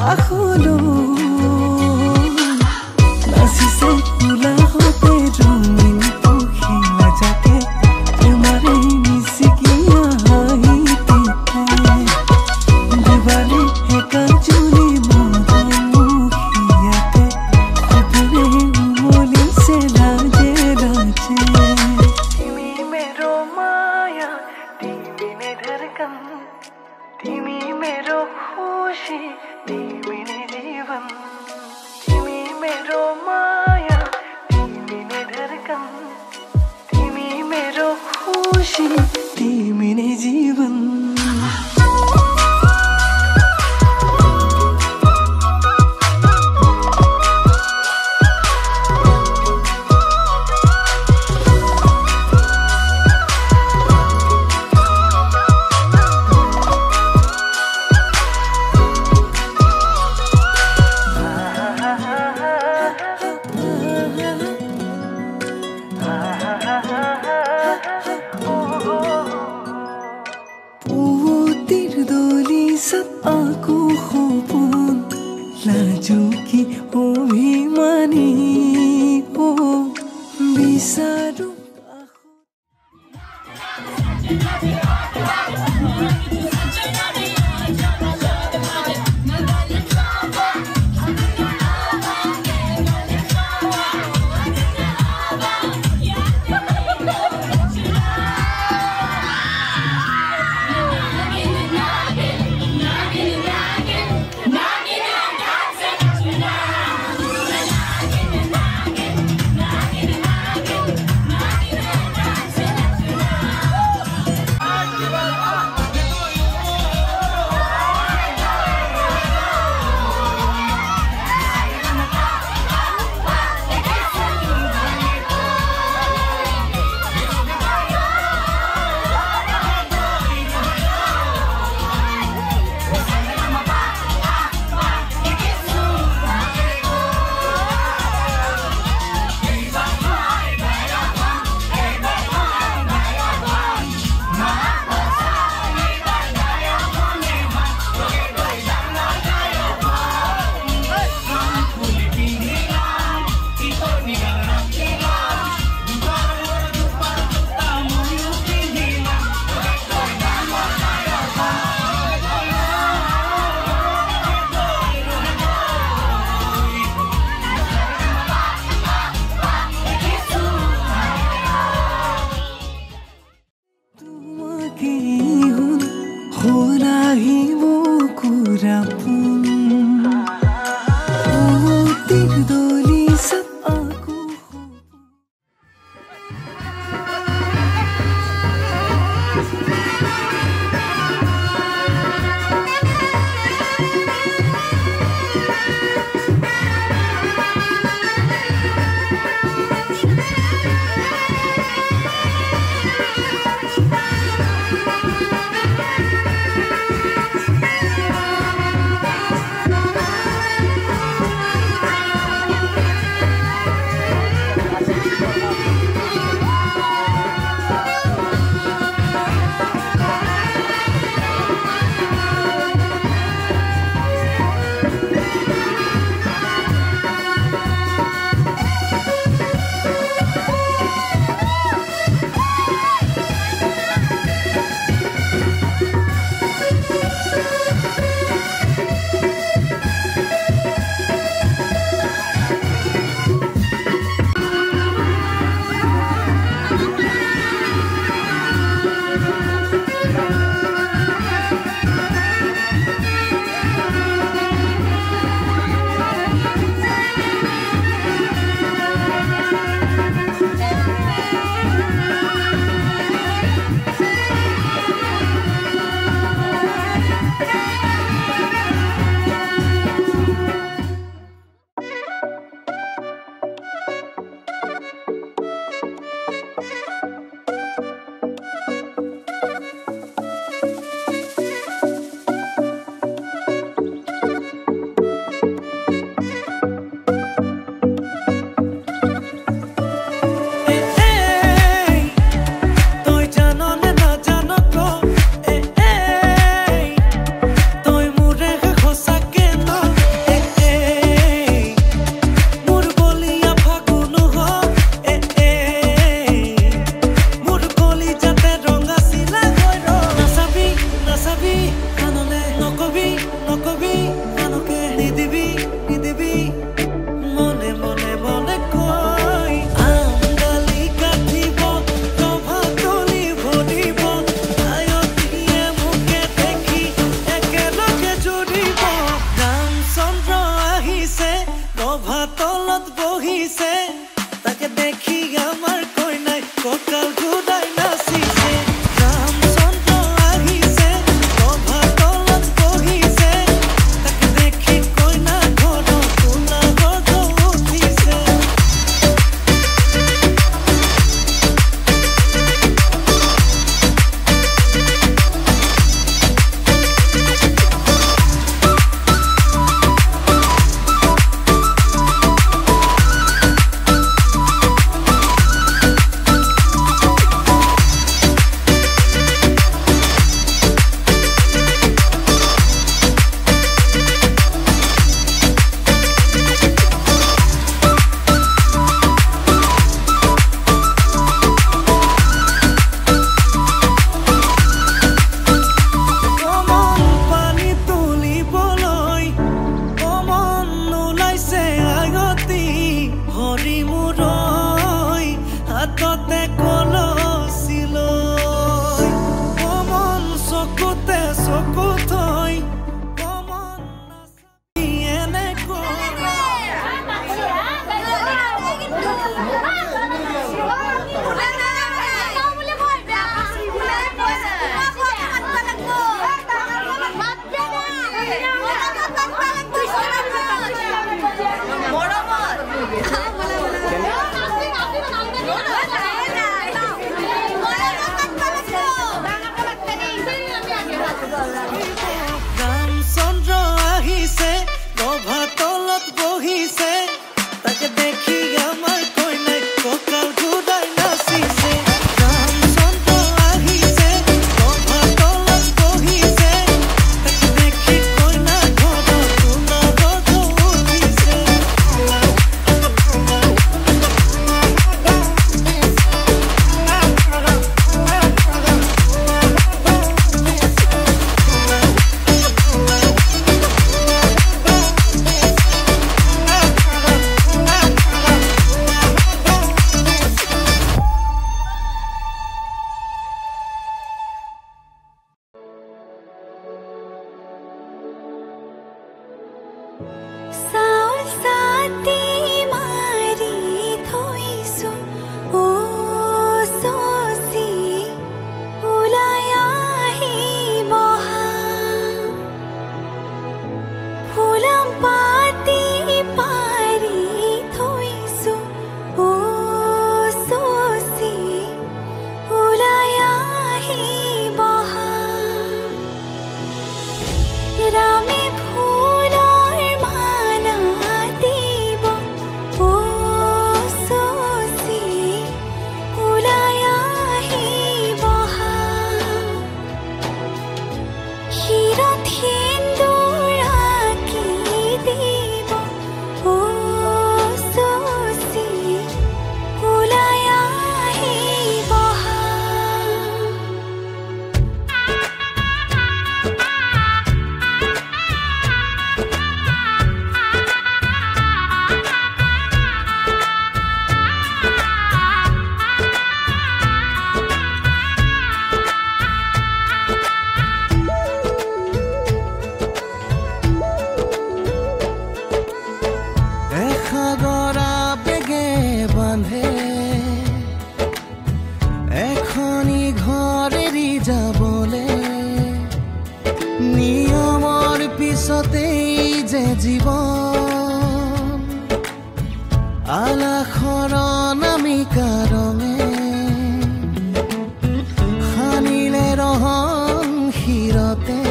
হলো নাচিছে ফুলা হতে রঙিন পখিলা যাকে তোমারে মিশিকিয়া হাইতে দিবারে একা চুলি মরমুখিয়াতে উপরে উমলিছে লাজে লাজে তুমি मेरो माया तिमी ने धड़कन तिमी मेरो खुशी तिमी ने जीवन तिमी मेरो माया तिमी ने धड़कन तिमी मेरो खुशी तिमी ने जीवन सब आँखों खोपन लाजो की अभिमानी हो बिसारू ৰামচন্দ্ৰ আহিছে নভা তলত বহিছে তাকে দেখি আমাৰ কইনাই কঁকাল ঘূৰাই নাচিছে ৰামচন্দ্ৰ আহিছে নভা তলত বহিছে তাকে দেখি কইনা ঘৰত সোণাব উঠিছে চাউল চাতি মাৰি থৈছো ও চচি ওলাই আহি বহা ফুলাম পাতি পাৰি থৈছো ও চচি ওলাই আহি বহা ৰামে ফুলৰ মালা দিব ও চচি ওলাই আহি বহা শিৰত সেন্দুৰ আঁকি দিব ও চচি ওলাই আহি বহা এসাগৰা বেগে বান্ধে এখনি ঘৰ এৰি যাবলে নিয়মৰ পিছতেই যে জীৱন আলাসৰ নামিকা ৰঙে সানিলে ৰহন শিৰতে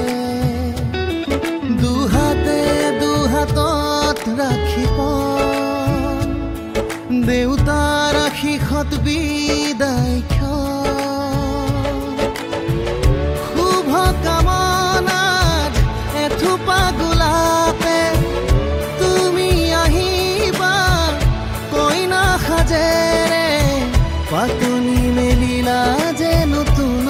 দুহাতত ৰাখি পন দেউতাৰ আশীষত বিদায় শুভ কামনাত এথোপা গোলাপে তুমি আহিবা কইনা সাজেৰে পাতনি মেলিলা যে নতুন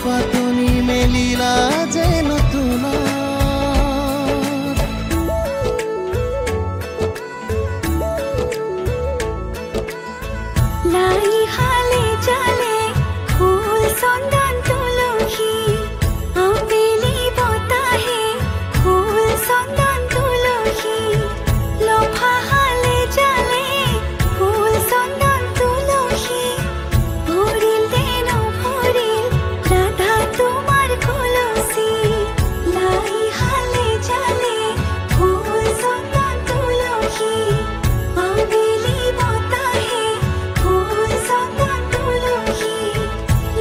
পাতনি মেলিলা যে নতুন লাই হালে জালে ফুল চন্দন তুলসী আবেলি বতাহে ফুল চন্দন তুলসী লফা হালে জালে ফুল চন্দন তুলসী ভৰিল দেন ভৰিল ৰাধা তোমাৰ কলচী লাই হালে জালে ফুল চন্দন তুলসী আবেলি বতাহে ফুল চন্দন তুলসী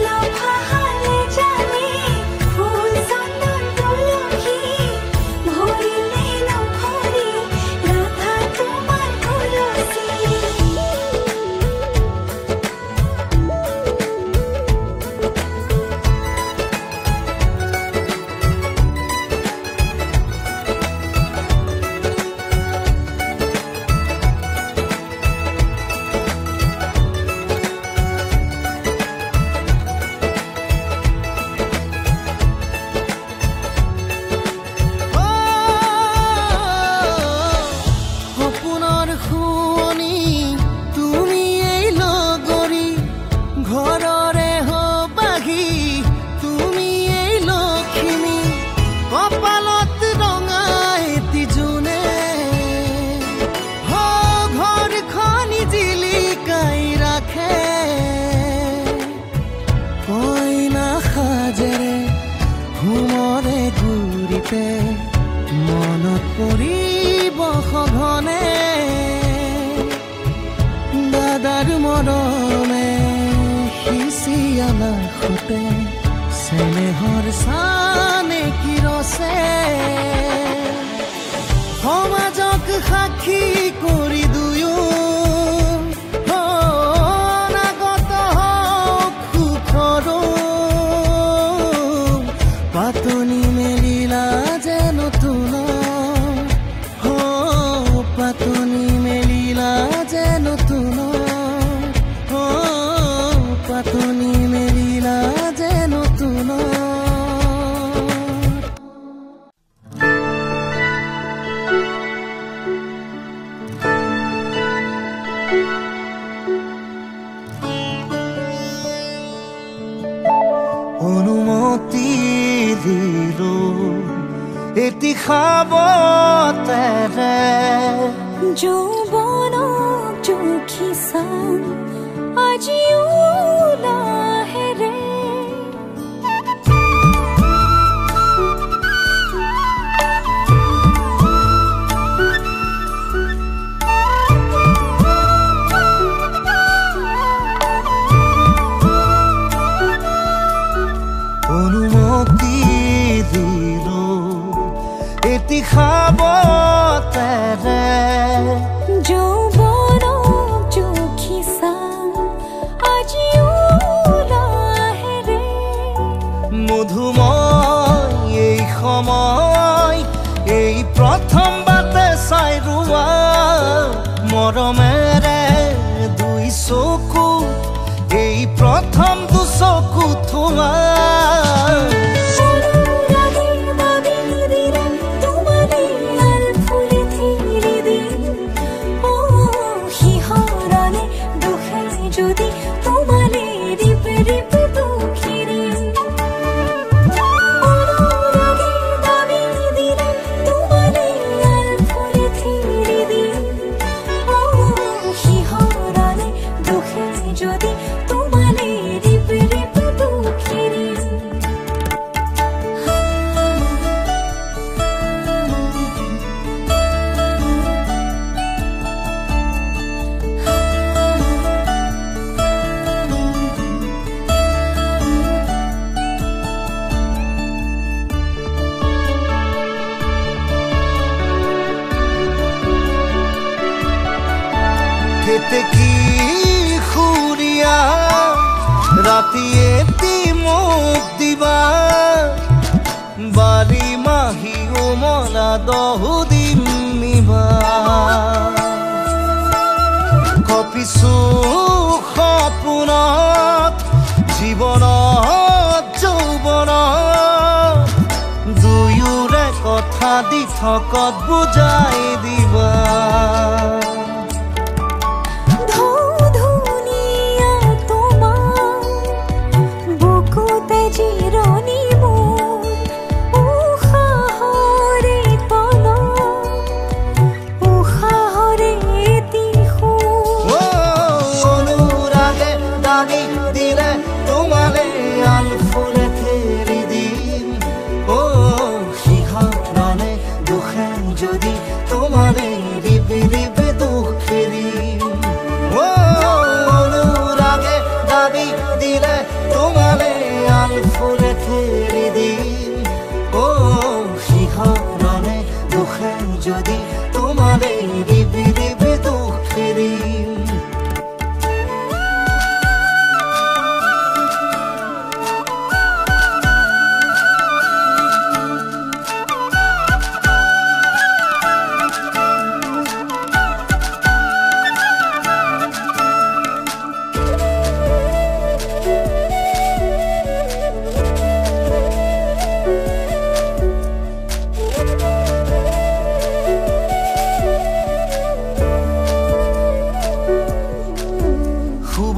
লফা হালে জালে ফুল চন্দন তুলসী ভৰিল দেন ভৰিল ৰাধা তোমাৰ কলচী সপোনৰ শুৱনি তুমি এই লগৰী ঘৰৰে হবাহি তুমি এই লখিমী কপালত ৰঙা এটি জোনে ঘৰখনি জিলিকাই ৰাখে কইনা সাজেৰে ঘুমৰে গুৰিতে মনত পৰিব সঘনে দাদাৰ মৰমে সিঁচিয়ালা সুতে চেনেহৰ সানে কি ৰছে সমাজক সাক্ষী কৰি দুয়ো নাগত সুখৰো পাতনি মেলিলা যে নতুন পাতনি মেলিলা যে নতুন পাতনি মেলিলা যে নতুন অনুমতি দিলো এটি খাবতেৰে যৌৱনক জুখিছাম আজিও লাহেৰে অনুমতি দিলো এটি খাবতেৰে যৌৱনক জুখিছাম আজিও লাহেৰে মধুময় এই সময় এই প্ৰথম বাতে চাই ৰোৱা মৰমেৰে দুই চকু এই প্ৰথম দুচকু থোৱা যদি তোমালে রিপ রিপ দুঃখেরি অনুরাগে দাবি দিলে তোমালে আর ফুলে থিরে দিন শিহরণে দুঃখে যদি তোমালে রিপ রিপ দুঃখেরি কি খুরিয়া রাতি এটি মুখ দিবা বাড়ি মাহি ও মলা দহুদিন নিবা কপিছো সপোনত জীৱনত যৌৱনত দুয়োৰে কথা দি থকত বুজাই দিবা জিরনি মন উষাহরে তল উষাহরে তিহু অনুরাগে দাবি দিলে তোমালে আল ফুলে ফেরি দিন ও শিহরণে দুঃখে যদি তোমালে রিবে রিবে দুঃখেরি ও অনুরাগে দাবি দিলে তোমালে ফুলে ফেরি দিন ও শিহরণে দুঃখে যদি তোমালে রিবে রিবে দুঃখেরি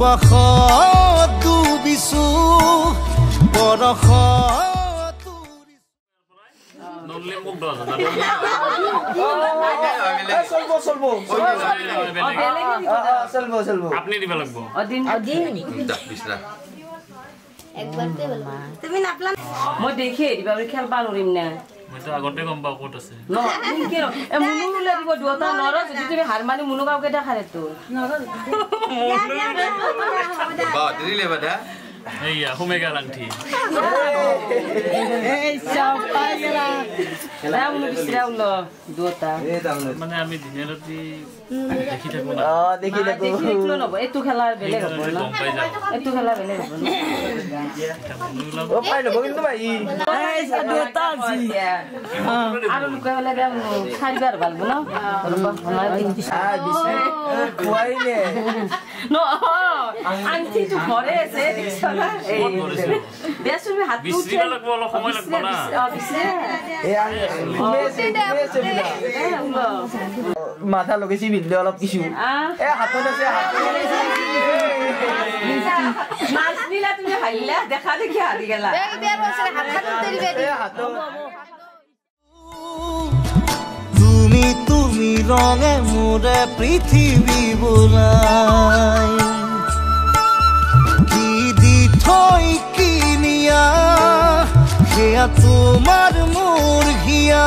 সুবাসত ডুবিছো বৰষত নলে মুখ দছ আপনি দিবা লাগবো তুমি নাপলা মই দেখি দিবা খেলবা নৰিম না মই তো আগতে গম পাও ক'ত আছে ন কি এ মুনু লাগিব দুটা নৰ যদি তুমি হার মানি মুনু গাও কেটা খারে তো বা দিলে বাদা এইয়া হোমে গালান্টি এই সব পাই গেলা রাউল বিসরাউল দুটা মানে আমি দিনে রাতি দেখি থাকো না দেখি দেখলো না এতু খেলা বেলে গব না এতু খেলা বেলে গব না ও পাইলো কিন্তু ভাই এই দুটা জি আর লুকা হলে গাম খাইবার ভালবো না কুয়াইলে নো আন্টি তো ঘরে আছে দেখছনা এই দেশে হাত বিসরি লাগবো অল্প সময় লাগবো না মাথা লগাইছি বিন্দু অলপ কিছু হাতত আছে মাছনিলা তুমি হাইলা দেখা দেখি হারি গেলা তুমি তুমি রঙে মোরে পৃথিবী বোলাই কি দি থই কিনিয়া সেয়া তোমার মোর হিয়া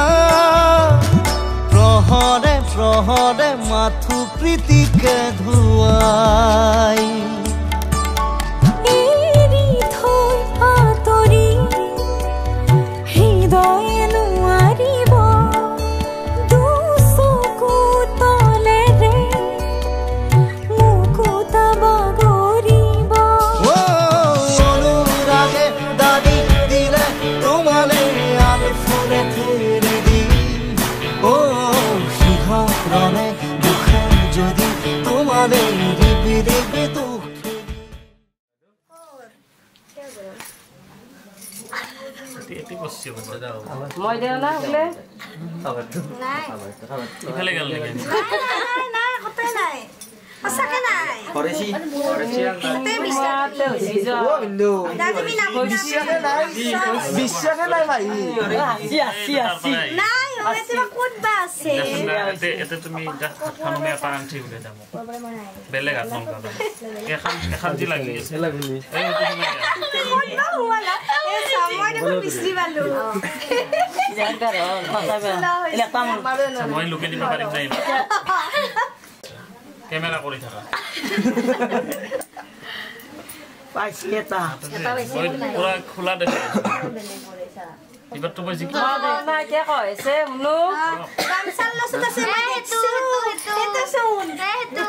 প্রহরে প্রহরে মাথু প্রীতিকে ধুয়াই এরি থই আতরি হৃদয় নুয়ারিব দুসকু তলে রে মুকুতা বাগরিব অনুরাগে দাদি দিলে তোমালে আল ফুলে ফিরে দি ও শিখরণে দুঃখে যদি তোমালে রিবি রিবি দুঃখে এটি বসছে বাবা মই দেও না বলে ইফালে গেল নাকি নাই কতে নাই আসাকে নাই করেছি তে বিস্তার ও বিন্দু দাদিমি নাম বিশ্বাসে নাই ভাই নাই ওরে তোমা কোট বা আছে এতে তুমি খানো মে পান ঠিক হয়ে যাবো বেলে গাত নম কাদা এখন জি লাগি আছে এই তো তুমি কোট বা হুয়ালা এ সময় দেখো বিসরি বালু জানতার কথা এলা কাম মই লুকে দিতে পারিম নাই ক্যামেরা করে থাকা পাইছেতা ওই পুরা খোলা দেখে এবার তো বসি কি না কে কইছে মুনু কাম সাল্লা সুতা সে এতো শুন এতো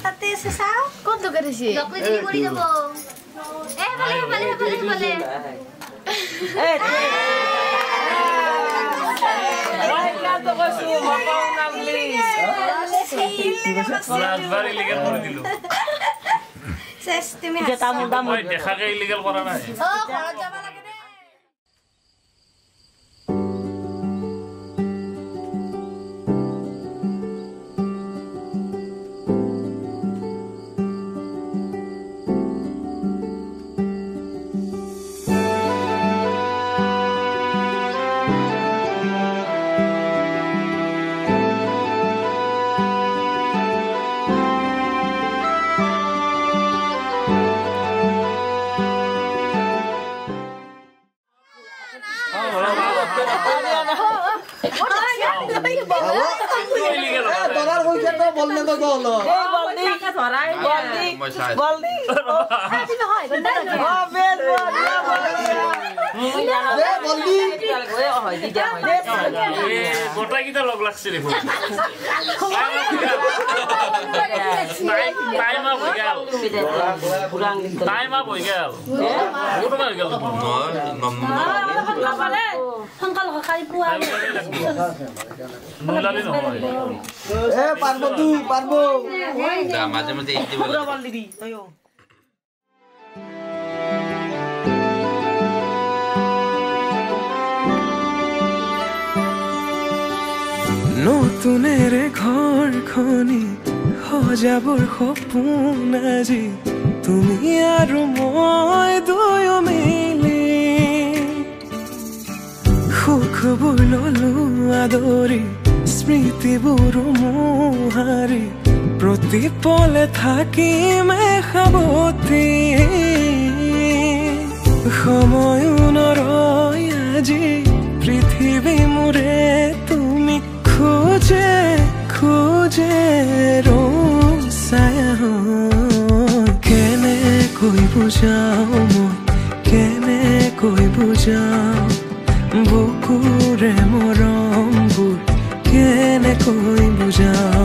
তাতে সাও কত করেছি লকলি করি দেব এ বলে এই ওই না তো কইছো মকাও না প্লিজ রাজবাড়ি ইলিগাল করে দিল শেষ তুমি যে তামু তামু ওই দেখাকে ইলিগাল করা নাই ও খরচ যাবা লাগে রে তোরার কই কেন বললে তো দল এই বলদি কা ধরাই বলদি বলদি তুমি হয় বন্ধা থাকে ও বেশ বলদি ওই হয় দিদা হয় এ গোটা কিটা লগ লাগছে রে ফুল টাইম আপ হই গেল পুরাং টাইম আপ হই গেল ওটো মার গেল সংকাল খাই পুয়া নুলালি নহয় এ পারবো তুই পারবো মাঝে মাঝে এই দিব পুরা বল দিবি তয়ো নতুনের ঘর খনি সজাবৰ সপোন আজি তুমি আৰু মই দুয়ো মিলি সুখবোৰ ললো আদৰি স্মৃতিবোৰ মোহাৰি প্ৰতি পলে থাকিম সাৱতি সময় নৰয় আজি পৃথিৱী মোৰে তুমি খোজে খোজে ৰছায়া কেনে কৰিব বুজাও মই কেনেকৈ বুজাও বুকুৰে মৰমবোৰ কেনেকৈ বুজাও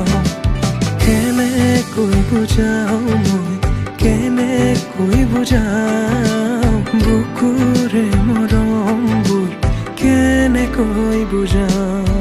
মই কেনেকৈ বুজাও বুকুৰে মৰমবোৰ কেনেকৈ বুজাও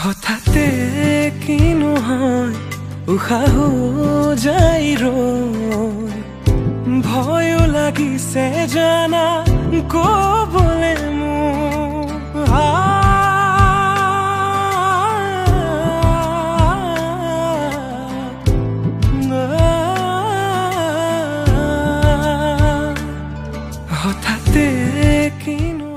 হঠাতে কিনো হয় উশাহ যাই ৰৈ ভয়ো লাগিছে জানা ক'বলে মোৰ হঠাতে কিনো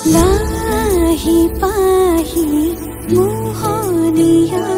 लाही पाही मोहनिया